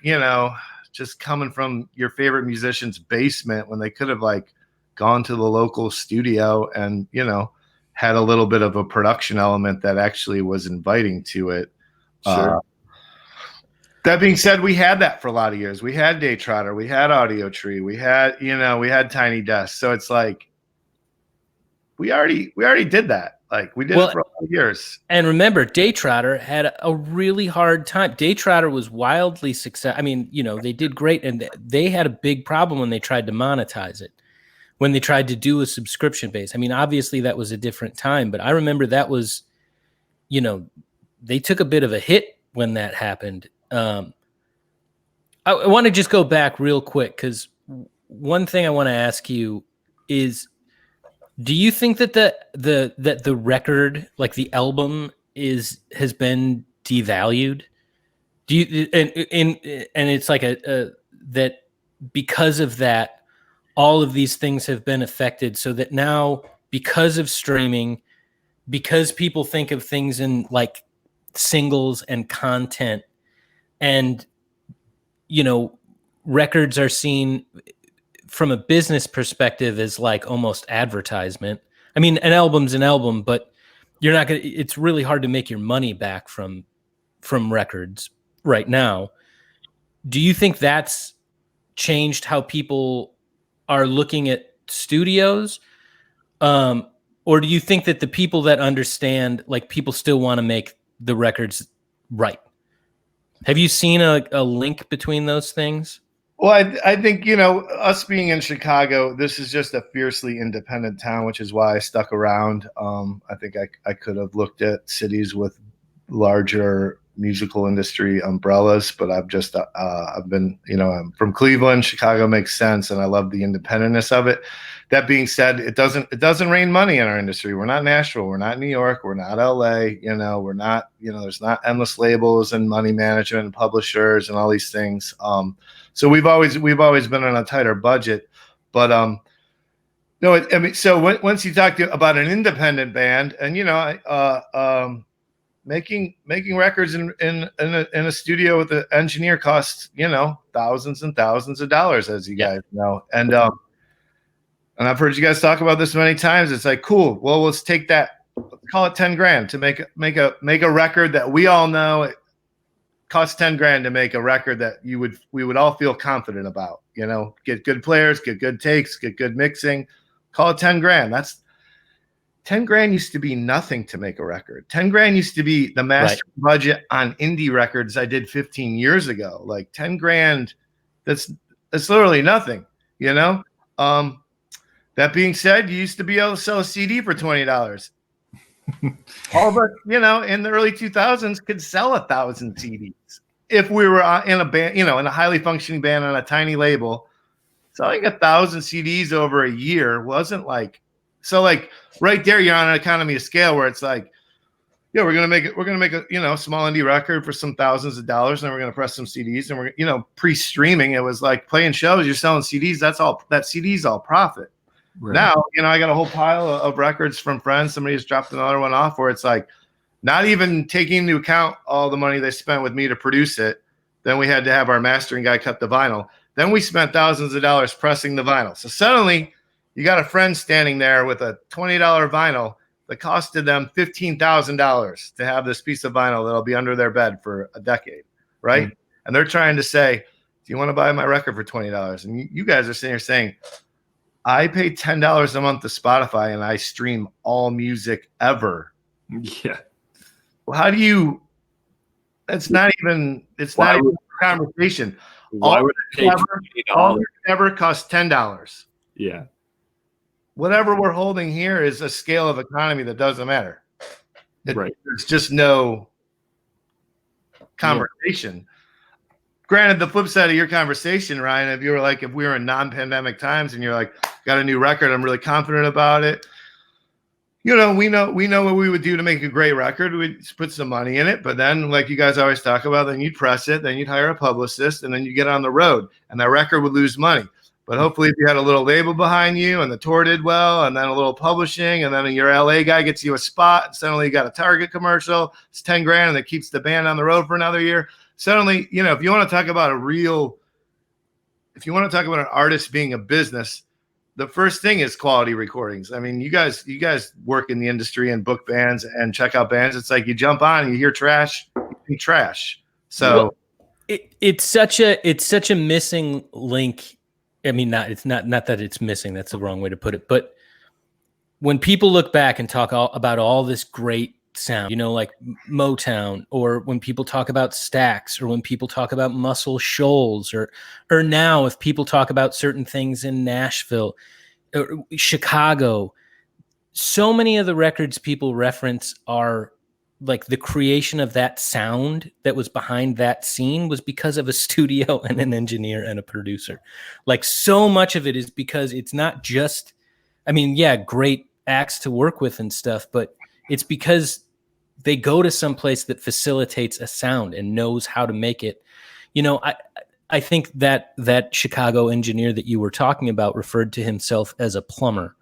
just coming from your favorite musician's basement when they could have like gone to the local studio and, had a little bit of a production element that actually was inviting to it. Sure. That being said, we had that for a lot of years. We had Day Trotter, we had Audio Tree, we had Tiny Desk. So it's like, we already did that. Like, we did it for a lot of years. And remember, Day Trotter had a really hard time. Day Trotter was wildly successful. I mean, they did great, and they had a big problem when they tried to monetize it. When they tried to do a subscription base. I mean, obviously that was a different time, but I remember that was, they took a bit of a hit when that happened. I want to just go back real quick, because one thing I want to ask you is, do you think that the record, like the album, has been devalued? Do you and it's like that because of that, all of these things have been affected, so that now, because of streaming, because people think of things in like singles and content, and records are seen from a business perspective as like almost advertisement. I mean, an album's an album, but it's really hard to make your money back from records right now. Do you think that's changed how people are looking at studios? Or do you think that the people that understand, like, people still want to make the records right? Have you seen a link between those things? Well, I think, us being in Chicago, this is just a fiercely independent town, which is why I stuck around. I think I could have looked at cities with larger musical industry umbrellas, but I've been, I'm from Cleveland. Chicago makes sense, and I love the independentness of it. That being said, it doesn't rain money in our industry. We're not Nashville, we're not New York, we're not LA. We're not, there's not endless labels and money management and publishers and all these things. So we've always been on a tighter budget, but no, I mean, so once you talk about an independent band, and making records in a studio with an engineer costs thousands and thousands of dollars, as you guys know, and I've heard you guys talk about this many times. It's like, cool, well, let's take that, call it $10,000 to make a record that we all know it costs $10,000 to make a record that we would all feel confident about. Get good players, get good takes, get good mixing, call it $10,000. That's $10,000 used to be nothing to make a record. $10,000 used to be the master budget on indie records I did 15 years ago. Like $10,000, that's literally nothing, That being said, you used to be able to sell a CD for $20. All of us, in the early 2000s could sell 1,000 CDs. If we were in a band, in a highly functioning band on a tiny label, selling 1,000 CDs over a year wasn't like, so like right there, you're on an economy of scale where it's like, yeah, we're gonna make a small indie record for some thousands of dollars, and then we're gonna press some CDs, and we're pre-streaming. It was like playing shows, you're selling CDs. That CD's all profit. Right. Now, I got a whole pile of records from friends. Somebody's dropped another one off where it's like not even taking into account all the money they spent with me to produce it. Then we had to have our mastering guy cut the vinyl. Then we spent thousands of dollars pressing the vinyl. So suddenly you got a friend standing there with a $20 vinyl that costed them $15,000 to have this piece of vinyl that'll be under their bed for a decade, right? Mm-hmm. And they're trying to say, do you want to buy my record for $20? And you guys are sitting here saying, I pay $10 a month to Spotify and I stream all music ever. Yeah. Well, how do you? It's not even a conversation. Why would it take all ever cost $10? Yeah. Whatever we're holding here is a scale of economy that doesn't matter. Right. There's just no conversation. Yeah. Granted, the flip side of your conversation, Ryan, if we were in non-pandemic times and you're like, got a new record, I'm really confident about it. We know what we would do to make a great record. We'd put some money in it, but then, like you guys always talk about, then you'd press it, then you'd hire a publicist, and then you get on the road, and that record would lose money. But hopefully, if you had a little label behind you, and the tour did well, and then a little publishing, and then your LA guy gets you a spot, and suddenly you got a Target commercial. It's $10,000, and it keeps the band on the road for another year. Suddenly, if you want to talk about if you want to talk about an artist being a business, the first thing is quality recordings. I mean, you guys work in the industry and book bands and check out bands. It's like you jump on and you hear trash, you think trash. So it's such a missing link. I mean, not that it's missing. That's the wrong way to put it. But when people look back and talk about all this great sound, like Motown, or when people talk about Stax, or when people talk about Muscle Shoals, or now if people talk about certain things in Nashville, or Chicago, so many of the records people reference are like the creation of that sound that was behind that scene was because of a studio and an engineer and a producer. Like, so much of it is because it's not just, I mean, yeah, great acts to work with and stuff, but it's because they go to some place that facilitates a sound and knows how to make it. I think that Chicago engineer that you were talking about referred to himself as a plumber.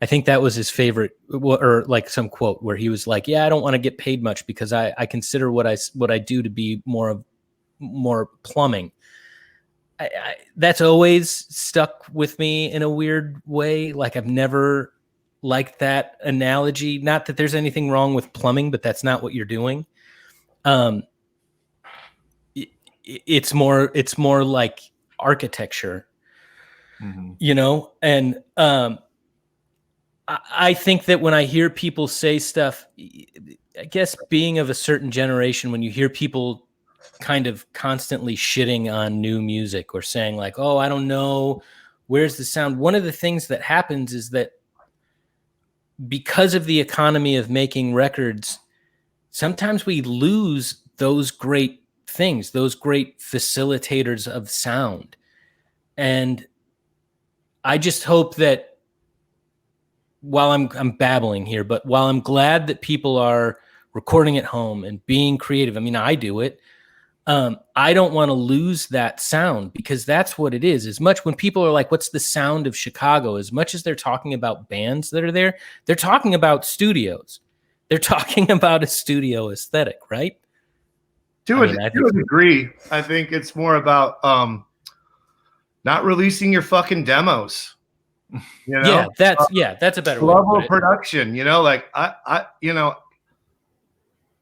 I think that was his favorite, or like some quote where he was like, yeah, I don't want to get paid much because I consider what I do to be more plumbing. That's always stuck with me in a weird way. Like, I've never liked that analogy. Not that there's anything wrong with plumbing, but that's not what you're doing. It's more like architecture, and I think that when I hear people say stuff, I guess being of a certain generation, when you hear people kind of constantly shitting on new music or saying like, oh, I don't know, where's the sound? One of the things that happens is that because of the economy of making records, sometimes we lose those great things, those great facilitators of sound. And I just hope that, while I'm babbling here, but while I'm glad that people are recording at home and being creative, I mean, I do it. I don't want to lose that sound, because that's what it is. As much when people are like, what's the sound of Chicago? As much as they're talking about bands that are there, they're talking about studios. They're talking about a studio aesthetic, right? To a degree, I think it's more about not releasing your fucking demos. Yeah, that's a better level of production. Like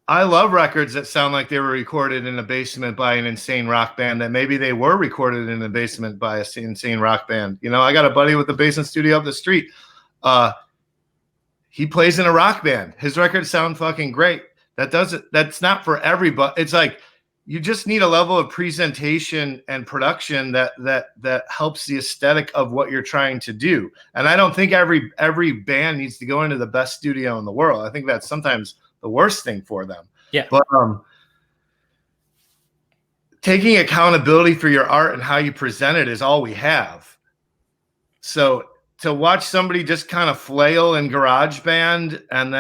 I love records that sound like they were recorded in a basement by an insane rock band, that maybe they were recorded in a basement by an insane rock band. I got a buddy with a basement studio up the street. He plays in a rock band. His records sound fucking great. That's not for everybody. It's like, you just need a level of presentation and production that helps the aesthetic of what you're trying to do. And I don't think every band needs to go into the best studio in the world. I think that's sometimes the worst thing for them. Yeah. But taking accountability for your art and how you present it is all we have. So to watch somebody just kind of flail in GarageBand and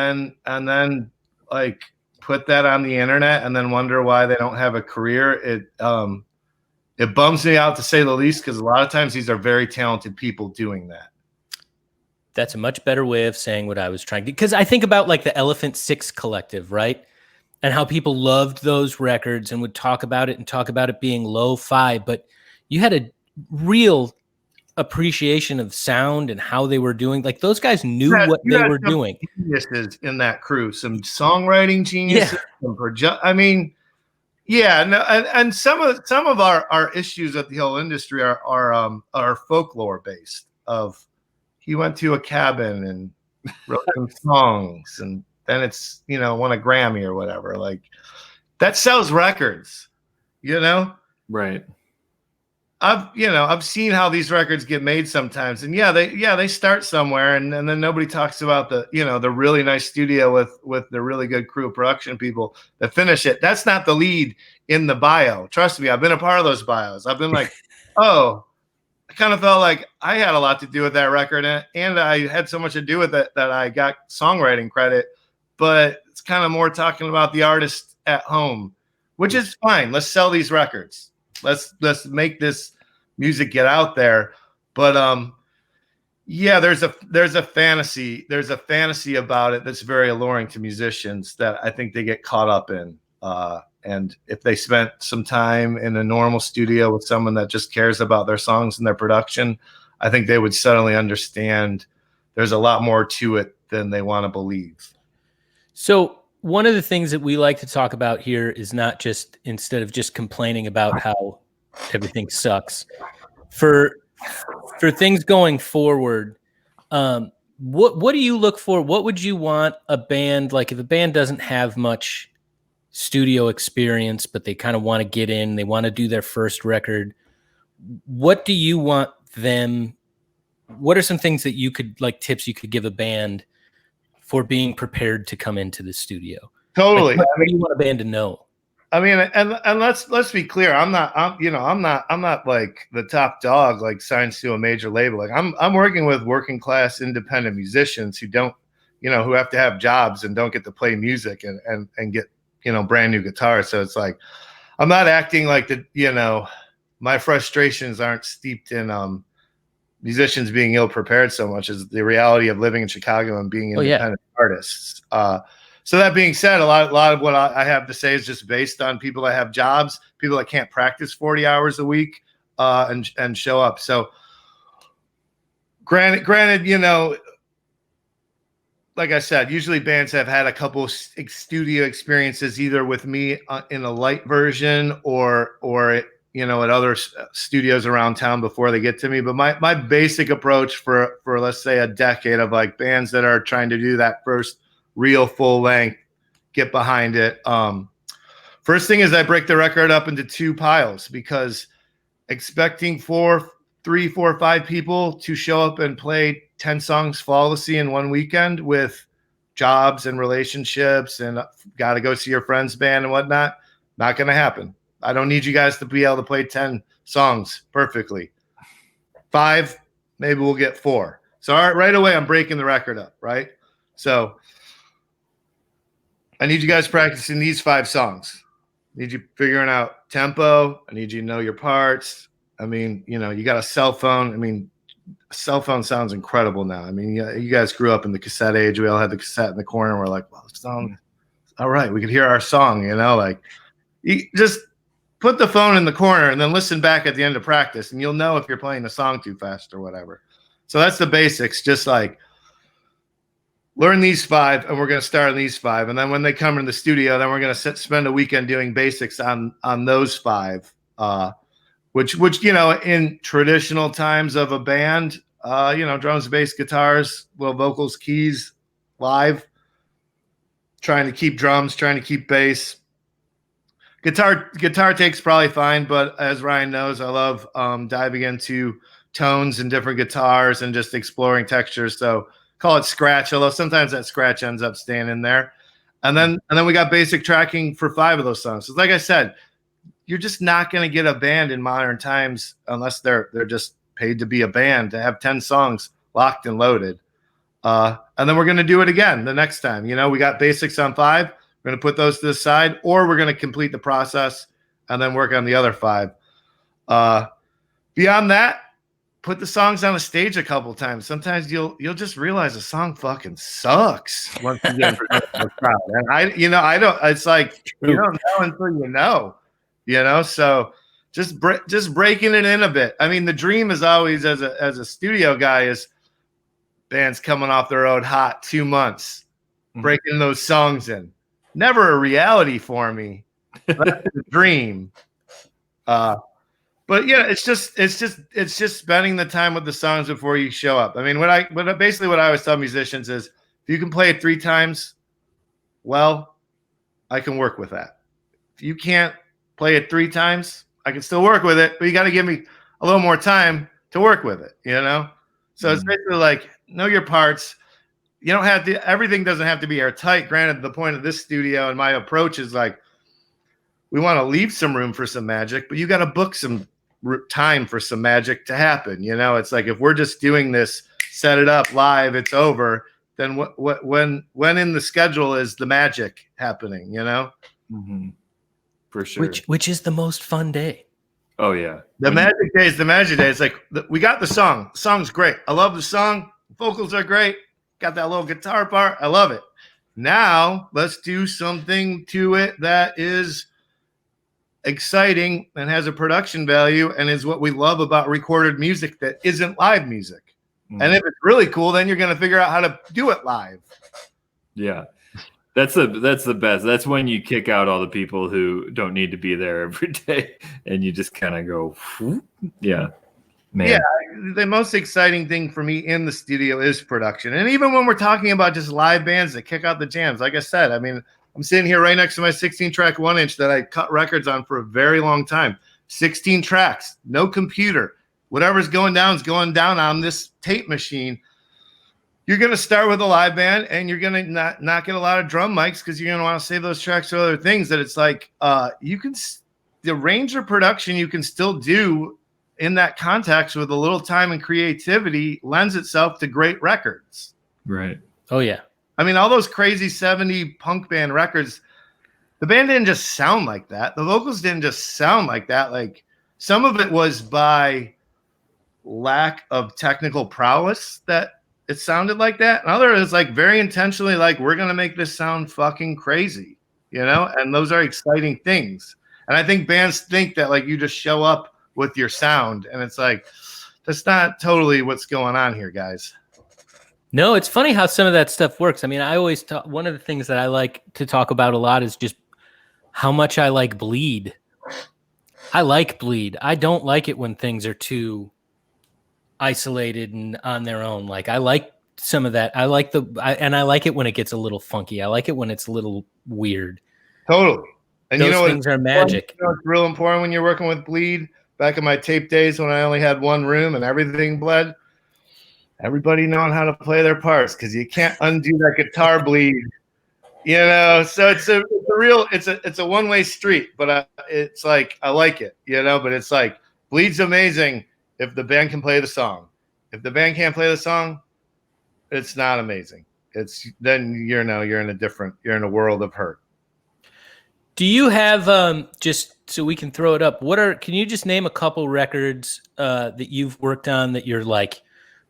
then like put that on the internet and then wonder why they don't have a career, it bums me out, to say the least, because a lot of times these are very talented people doing that. That's a much better way of saying what I was trying to, because I think about like the Elephant Six Collective, right? And how people loved those records and would talk about it being lo-fi, but you had a real appreciation of sound and how they were doing. Like those guys knew what they were doing. Geniuses in that crew, some songwriting geniuses. I mean, yeah, no, and some of our issues at the whole industry are folklore based. Of he went to a cabin and wrote some songs, and then it's won a Grammy or whatever. Like that sells records, Right. I've seen how these records get made sometimes, and they start somewhere, and then nobody talks about the the really nice studio with the really good crew of production people that finish it. That's not the lead in the bio. Trust me, I've been a part of those bios. I've been like, oh, I kind of felt like I had a lot to do with that record, and I had so much to do with it that I got songwriting credit. But it's kind of more talking about the artist at home, which is fine. Let's sell these records. Let's make this music get out there. But there's a fantasy about it that's very alluring to musicians that I think they get caught up in. And if they spent some time in a normal studio with someone that just cares about their songs and their production, I think they would suddenly understand there's a lot more to it than they want to believe. So one of the things that we like to talk about here is not just, instead of just complaining about how everything sucks, for things going forward, what do you look for? What would you want a band, like if a band doesn't have much studio experience, but they kind of want to get in, they want to do their first record, what do you want them, what are some things that you could, like tips you could give a band for being prepared to come into the studio? Totally. Like, what do you want a band to know? I mean, and let's be clear. I'm not like the top dog, like signed to a major label. Like I'm working with working class independent musicians who don't, who have to have jobs and don't get to play music and get, brand new guitars. So it's like, I'm not acting like my frustrations aren't steeped in musicians being ill prepared so much as the reality of living in Chicago and being independent artists. So that being said, a lot of what I have to say is just based on people that have jobs, people that can't practice 40 hours a week and show up. So granted, like I said, usually bands have had a couple of studio experiences either with me in a light version or at other studios around town before they get to me. But my basic approach for let's say a decade of like bands that are trying to do that first real full length, get behind it. First thing is I break the record up into two piles, because expecting 3, 4, 5 people to show up and play 10 songs flawlessly in one weekend with jobs and relationships and got to go see your friend's band and whatnot, not going to happen. I don't need you guys to be able to play 10 songs perfectly. 5, maybe we'll get 4. So all right away, I'm breaking the record up, right? So I need you guys practicing these 5 songs. I need you figuring out tempo. I need you to know your parts. I mean, you got a cell phone. I mean, a cell phone sounds incredible now. I mean, you guys grew up in the cassette age. We all had the cassette in the corner. We're like, well, it sounds all right. We could hear our song, like you just put the phone in the corner and then listen back at the end of practice, and you'll know if you're playing the song too fast or whatever. So that's the basics. Just like learn these 5, and we're going to start on these 5. And then when they come in the studio, then we're going to spend a weekend doing basics on those 5, which in traditional times of a band, drums, bass, guitars, little vocals, keys, live, trying to keep drums, trying to keep bass. Guitar takes probably fine, but as Ryan knows, I love diving into tones and different guitars and just exploring textures. So call it scratch, although sometimes that scratch ends up staying in there. And then we got basic tracking for 5 of those songs. So like I said, you're just not going to get a band in modern times unless they're just paid to be a band to have 10 songs locked and loaded. And then we're going to do it again the next time. We got basics on 5. We're going to put those to the side, or we're going to complete the process and then work on the other 5. Beyond that, put the songs on a stage a couple times. Sometimes you'll just realize a song fucking sucks once you get in front of the crowd. And I don't. It's like you don't know until you know. So just breaking it in a bit. I mean, the dream is always as a studio guy is bands coming off the road hot 2 months, breaking those songs in. Never a reality for me. That's the dream. But yeah, it's just spending the time with the songs before you show up. I mean, what I always tell musicians is, if you can play it 3 times, well, I can work with that. If you can't play it 3 times, I can still work with it, but you got to give me a little more time to work with it, So it's basically like, know your parts. You don't have to. Everything doesn't have to be airtight. Granted, the point of this studio and my approach is like, we want to leave some room for some magic, but you got to book some time for some magic to happen. It's like, if we're just doing this, set it up live, it's over. Then when in the schedule is the magic happening? For sure. Which is the most fun day. Oh yeah, the magic day is the magic day. It's like, we got the song. The song's great. I love the song. Vocals are great. Got that little guitar part. I love it. Now let's do something to it that is exciting and has a production value and is what we love about recorded music that isn't live music. And if it's really cool, then you're going to figure out how to do it live. Yeah. That's the best. That's when you kick out all the people who don't need to be there every day and you just kind of go, yeah, man. Yeah. The most exciting thing for me in the studio is production. And even when we're talking about just live bands that kick out the jams, like I said, I mean, I'm sitting here right next to my 16-track 1-inch that I cut records on for a very long time. 16 tracks, no computer. Whatever's going down is going down on this tape machine. You're going to start with a live band, and you're going to not get a lot of drum mics because you're going to want to save those tracks for other things. That it's like the range of production you can still do in that context with a little time and creativity lends itself to great records. Right. Oh, yeah. I mean, all those crazy 70 punk band records, the band didn't just sound like that. The vocals didn't just sound like that. Like, some of it was by lack of technical prowess that it sounded like that. And other is like very intentionally like, we're going to make this sound fucking crazy, and those are exciting things. And I think bands think that like you just show up with your sound, and it's like, that's not totally what's going on here, guys. No, it's funny how some of that stuff works. I mean, I always talk, one of the things that I like to talk about a lot is just how much I like bleed. I like bleed. I don't like it when things are too isolated and on their own. Like, I like some of that. I like I like it when it gets a little funky. I like it when it's a little weird. Totally. And those things are magic. It's real important when you're working with bleed. Back in my tape days when I only had one room and everything bled, everybody knowing how to play their parts, because you can't undo that guitar bleed. So it's a one-way street, but it's like, I like it, but it's like, bleed's amazing if the band can play the song. If the band can't play the song, it's not amazing. Then you're in a world of hurt. Do you have just so we can throw it up? Can you just name a couple records that you've worked on that you're like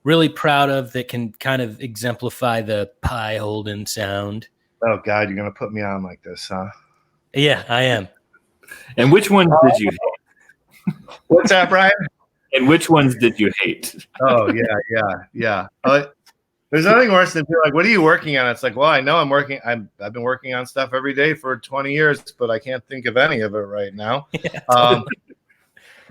really proud of that can kind of exemplify the Pieholden sound? Oh God, you're gonna put me on like this, huh? Yeah, I am. And which ones did you hate? What's that, Brian? And which ones did you hate? Oh yeah. There's nothing worse than people like, what are you working on? It's like, well, I know I've been working on stuff every day for 20 years, but I can't think of any of it right now. Yeah, totally.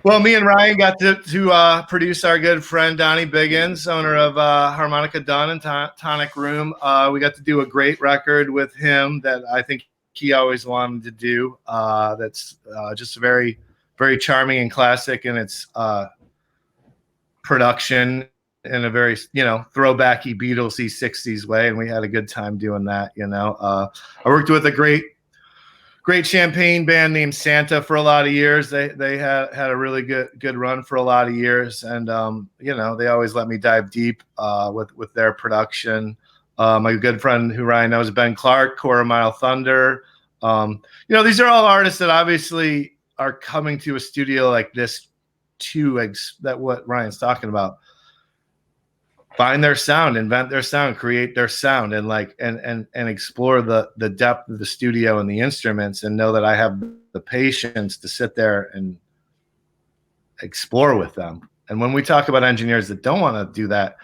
Well, me and Ryan got to produce our good friend Donnie Biggins, owner of Harmonica Dunn and Tonic Room. We got to do a great record with him that I think he always wanted to do. That's just very, very charming and classic in its production in a very, throwbacky Beatlesy 60s way. And we had a good time doing that. I worked with a great Champagne band named Santa for a lot of years. They had a really good run for a lot of years. And, they always let me dive deep with their production. My good friend who Ryan knows, Ben Clark, Quarter Mile Thunder. These are all artists that obviously are coming to a studio like this to that what Ryan's talking about. Find their sound, invent their sound, create their sound, and and explore the depth of the studio and the instruments, and know that I have the patience to sit there and explore with them. And when we talk about engineers that don't want to do that,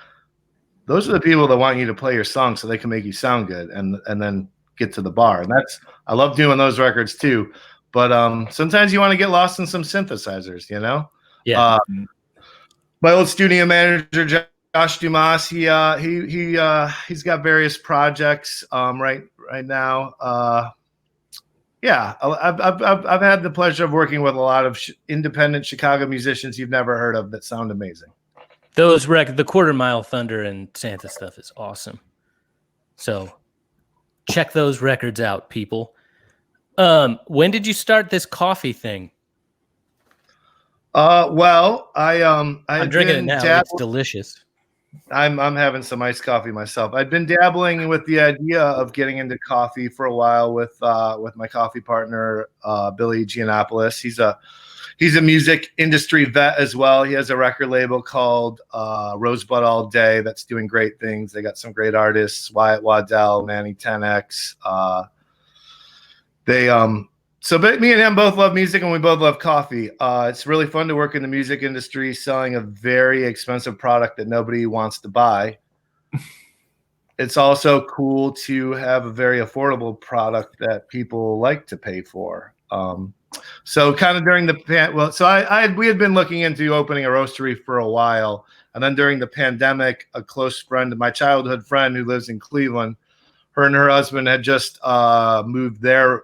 those are the people that want you to play your song so they can make you sound good and then get to the bar. And I love doing those records too. But sometimes you want to get lost in some synthesizers, you know? Yeah. My old studio manager, Josh Dumas, he's got various projects right now. Yeah, I've had the pleasure of working with a lot of independent Chicago musicians you've never heard of that sound amazing. Those the Quarter Mile Thunder and Santa stuff is awesome. So check those records out, people. When did you start this coffee thing? Well, I'm drinking it now. It's delicious. I'm having some iced coffee myself. I'd been dabbling with the idea of getting into coffee for a while with my coffee partner, Billy Giannopoulos. He's a music industry vet as well. He has a record label called Rosebud All Day that's doing great things. They got some great artists, Wyatt Waddell, Manny 10X. But me and him both love music, and we both love coffee. It's really fun to work in the music industry selling a very expensive product that nobody wants to buy. It's also cool to have a very affordable product that people like to pay for. So kind of during we had been looking into opening a roastery for a while. And then during the pandemic, a close friend, my childhood friend who lives in Cleveland, her and her husband had just moved their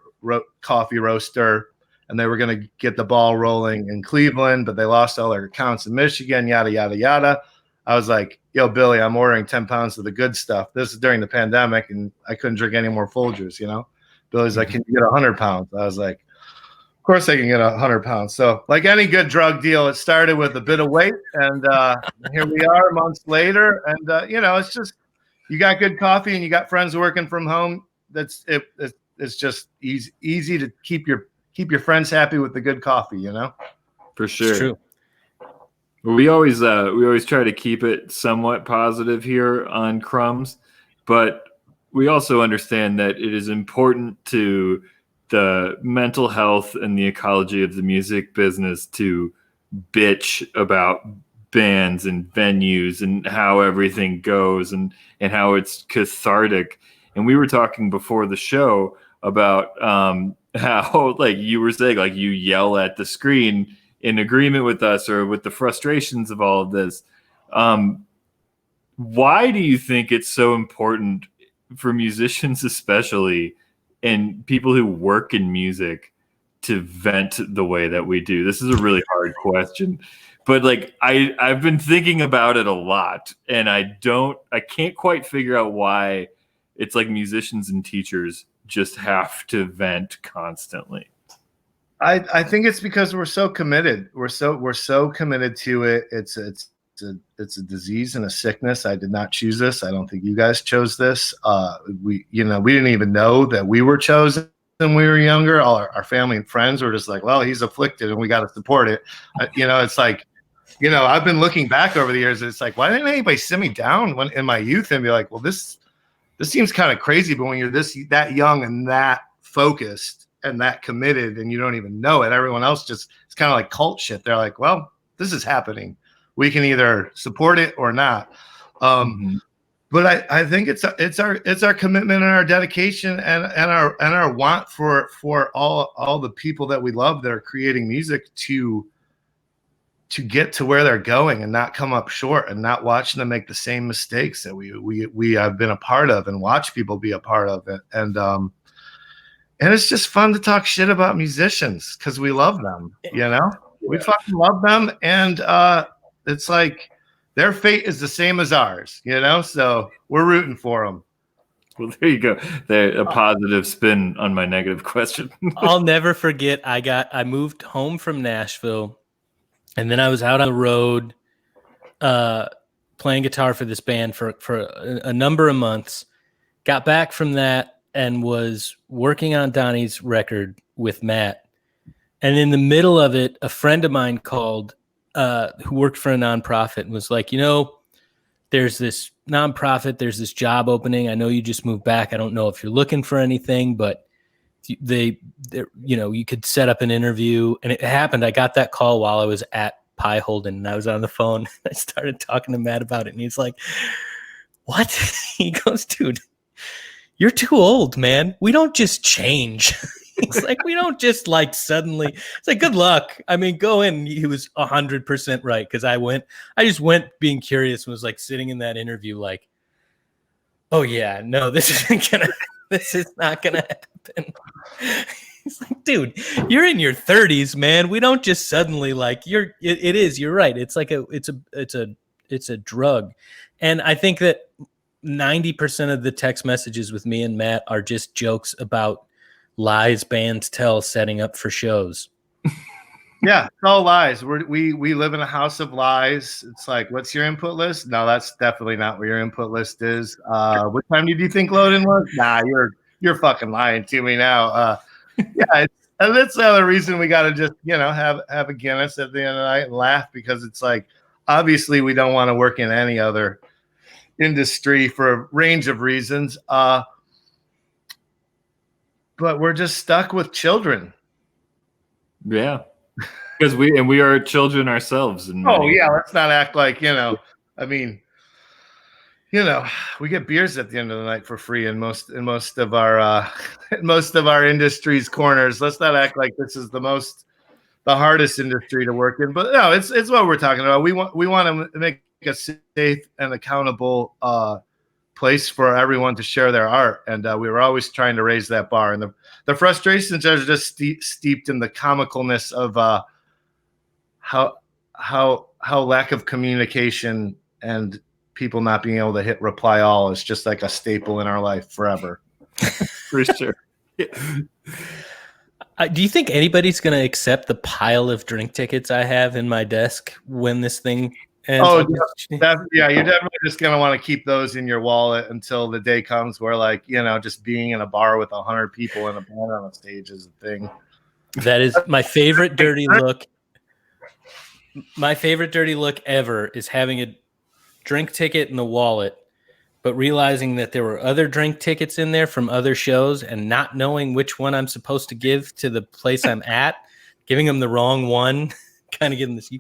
coffee roaster, and they were going to get the ball rolling in Cleveland, but they lost all their accounts in Michigan, yada, yada, yada. I was like, yo, Billy, I'm ordering 10 pounds of the good stuff. This is during the pandemic, and I couldn't drink any more Folgers, you know? Billy's like, can you get 100 pounds? I was like, of course I can get 100 pounds. So like any good drug deal, it started with a bit of weight, and here we are months later. And, it's just, you got good coffee and you got friends working from home. It's just easy to keep your friends happy with the good coffee, you know? For sure. It's true. We always try to keep it somewhat positive here on Crumbs, but we also understand that it is important to the mental health and the ecology of the music business to bitch about bands and venues and how everything goes and how it's cathartic. And we were talking before the show about how, like you were saying, like you yell at the screen in agreement with us or with the frustrations of all of this. Why do you think it's so important for musicians especially and people who work in music to vent the way that we do? This is a really hard question, but like I've been thinking about it a lot, and I can't quite figure out why it's like musicians and teachers just have to vent constantly. I think it's because we're so committed. We're so committed to it. It's a disease and a sickness. I did not choose this. I don't think you guys chose this. We didn't even know that we were chosen when we were younger. All our family and friends were just like, well, he's afflicted and we got to support it. It's like, I've been looking back over the years. And it's like, why didn't anybody sit me down in my youth and be like, well, this seems kind of crazy, but when you're that young and that focused and that committed and you don't even know it, everyone else it's kind of like cult shit. They're like, well, this is happening. We can either support it or not. But I think it's our commitment and our dedication and our want for all the people that we love that are creating music to get to where they're going and not come up short and not watching them make the same mistakes that we have been a part of and watch people be a part of it. And it's just fun to talk shit about musicians because we love them, we fucking love them. And it's like their fate is the same as ours, so we're rooting for them. Well, there you go. A positive spin on my negative question. I'll never forget. I moved home from Nashville, and then I was out on the road playing guitar for this band for a number of months. Got back from that and was working on Donnie's record with Matt. And in the middle of it, a friend of mine called who worked for a nonprofit and was like, there's this nonprofit, there's this job opening. I know you just moved back. I don't know if you're looking for anything, but you could set up an interview. And it happened. I got that call while I was at Pieholden, and I was on the phone. I started talking to Matt about it, and he's like, "What?" He goes, "Dude, you're too old, man. We don't just change." He's like, "We don't just like suddenly." It's like, "Good luck. I mean, go in." He was 100% right, because I just went being curious and was like sitting in that interview like, "Oh yeah, no, this is not gonna happen." He's like, "Dude, you're in your 30s, man. We don't just suddenly like you're right. It's like it's a drug." And I think that 90% of the text messages with me and Matt are just jokes about lies bands tell setting up for shows. Yeah, it's all lies. We live in a house of lies. It's like, what's your input list? No, that's definitely not what your input list is. What time did you think loading was? Nah, you're fucking lying to me now. Yeah, and that's the other reason we got to just have a Guinness at the end of the night and laugh, because it's like, obviously we don't want to work in any other industry for a range of reasons. But we're just stuck with children. Yeah. Because we are children ourselves. Let's not act like, I mean, we get beers at the end of the night for free in most of our industry's corners. Let's not act like this is the hardest industry to work in. But no, it's what we're talking about. We want to make a safe and accountable place for everyone to share their art, and we were always trying to raise that bar. And the frustrations are just steeped in the comicalness of how lack of communication and people not being able to hit reply all is just like a staple in our life forever. For sure. Yeah. Do you think anybody's going to accept the pile of drink tickets I have in my desk when this thing ends? Oh, you're definitely just going to want to keep those in your wallet until the day comes where, like, just being in a bar with 100 people in a band on a stage is a thing. That is my favorite dirty look. My favorite dirty look ever is having a drink ticket in the wallet, but realizing that there were other drink tickets in there from other shows and not knowing which one I'm supposed to give to the place I'm at, giving them the wrong one, kind of getting this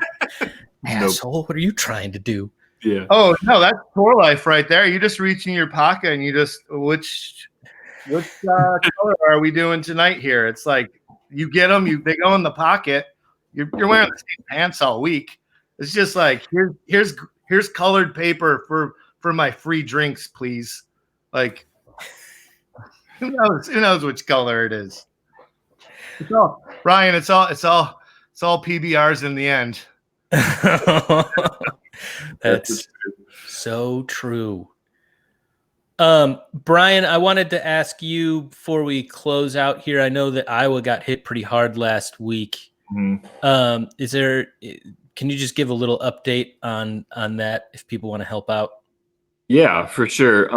asshole. What are you trying to do? Yeah. Oh no, that's tour life right there. You just reach in your pocket and you just which color are we doing tonight here? It's like you get them, they go in the pocket. You're wearing the same pants all week. It's just like here's colored paper for my free drinks, please. Like who knows which color it is. Ryan, it's all PBRs in the end. That's so true. Brian, I wanted to ask you before we close out here. I know that Iowa got hit pretty hard last week. Mm-hmm. Can you just give a little update on that if people want to help out? Yeah, for sure.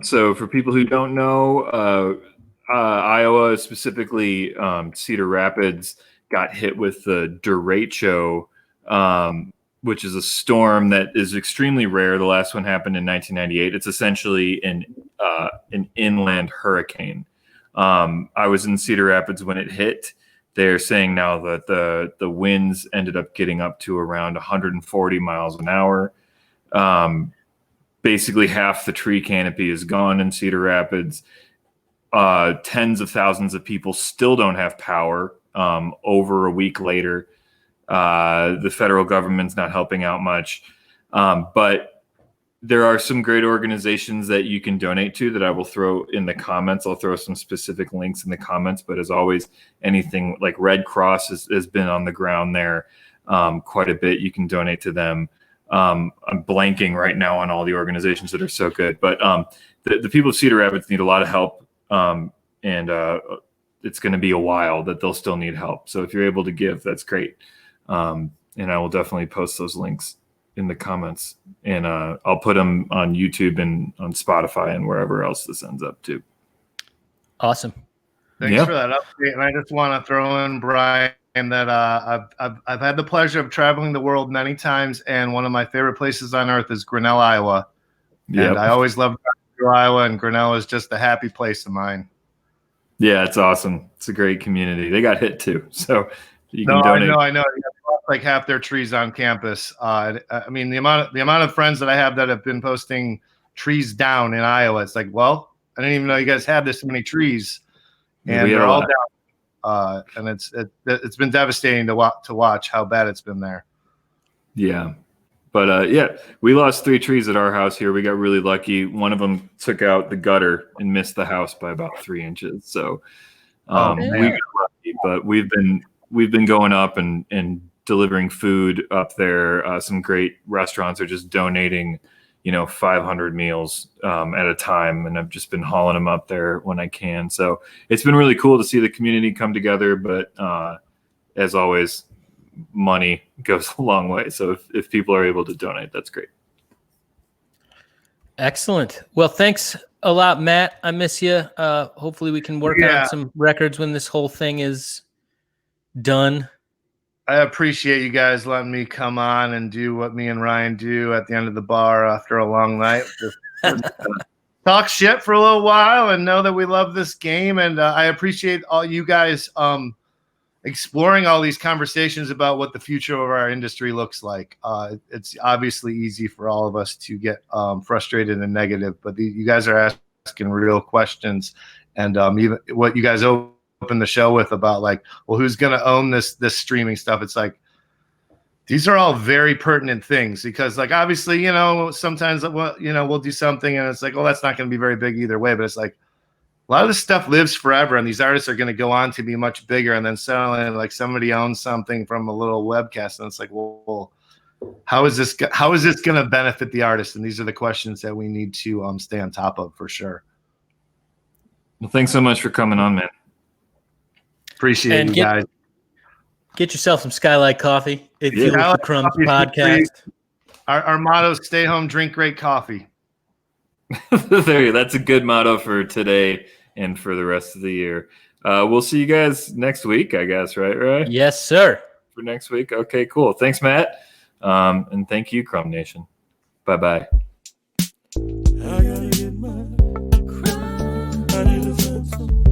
So for people who don't know, Iowa, specifically Cedar Rapids, got hit with the derecho, which is a storm that is extremely rare. The last one happened in 1998. It's essentially an inland hurricane. I was in Cedar Rapids when it hit. They're saying now that the winds ended up getting up to around 140 miles an hour. Basically, half the tree canopy is gone in Cedar Rapids. Tens of thousands of people still don't have power over a week later. The federal government's not helping out much. But there are some great organizations that you can donate to that I will throw in the comments. I'll throw some specific links in the comments. But as always, anything like Red Cross has been on the ground there quite a bit. You can donate to them. I'm blanking right now on all the organizations that are so good. But the people of Cedar Rapids need a lot of help. And it's going to be a while that they'll still need help. So if you're able to give, that's great. And I will definitely post those links in the comments, and I'll put them on YouTube and on Spotify and wherever else this ends up too. Awesome. Thanks for that update. And I just want to throw in, Brian, that I've had the pleasure of traveling the world many times, and one of my favorite places on earth is Grinnell, Iowa. Yep. And I always love Iowa, and Grinnell is just a happy place of mine. Yeah, it's awesome. It's a great community. They got hit too, so you can donate. I know. Like half their trees on campus. I mean, the amount of friends that I have that have been posting trees down in Iowa. It's like, well, I didn't even know you guys had this many trees, and they're all down. And it's been devastating to watch how bad it's been there. Yeah. But yeah, we lost 3 trees at our house here. We got really lucky. One of them took out the gutter and missed the house by about 3 inches. So we got lucky, but we've been going up and delivering food up there. Some great restaurants are just donating, 500 meals at a time, and I've just been hauling them up there when I can. So it's been really cool to see the community come together. But as always, money goes a long way. So if people are able to donate, that's great. Excellent. Well, thanks a lot, Matt. I miss you. Hopefully we can work on some records when this whole thing is done. I appreciate you guys letting me come on and do what me and Ryan do at the end of the bar after a long night. Just talk shit for a little while and know that we love this game. And I appreciate all you guys exploring all these conversations about what the future of our industry looks like. It's obviously easy for all of us to get frustrated and negative, but you guys are asking real questions. And even what you guys open the show with about, like, well, who's going to own this streaming stuff? It's like, these are all very pertinent things, because, like, obviously, sometimes we'll do something and it's like, oh, that's not going to be very big either way. But it's like, a lot of this stuff lives forever, and these artists are going to go on to be much bigger, and then suddenly, like, somebody owns something from a little webcast, and it's like, well, how is this going to benefit the artist? And these are the questions that we need to stay on top of, for sure. Well, thanks so much for coming on, man. Appreciate you guys. Get yourself some Skylight coffee. If you the Crumbs podcast. Our motto: stay home, drink great coffee. There you go. That's a good motto for today and for the rest of the year. We'll see you guys next week, I guess, right? Yes, sir. For next week. Okay, cool. Thanks, Matt. And thank you, Crumb Nation. Bye-bye. I gotta get my crumb. I need to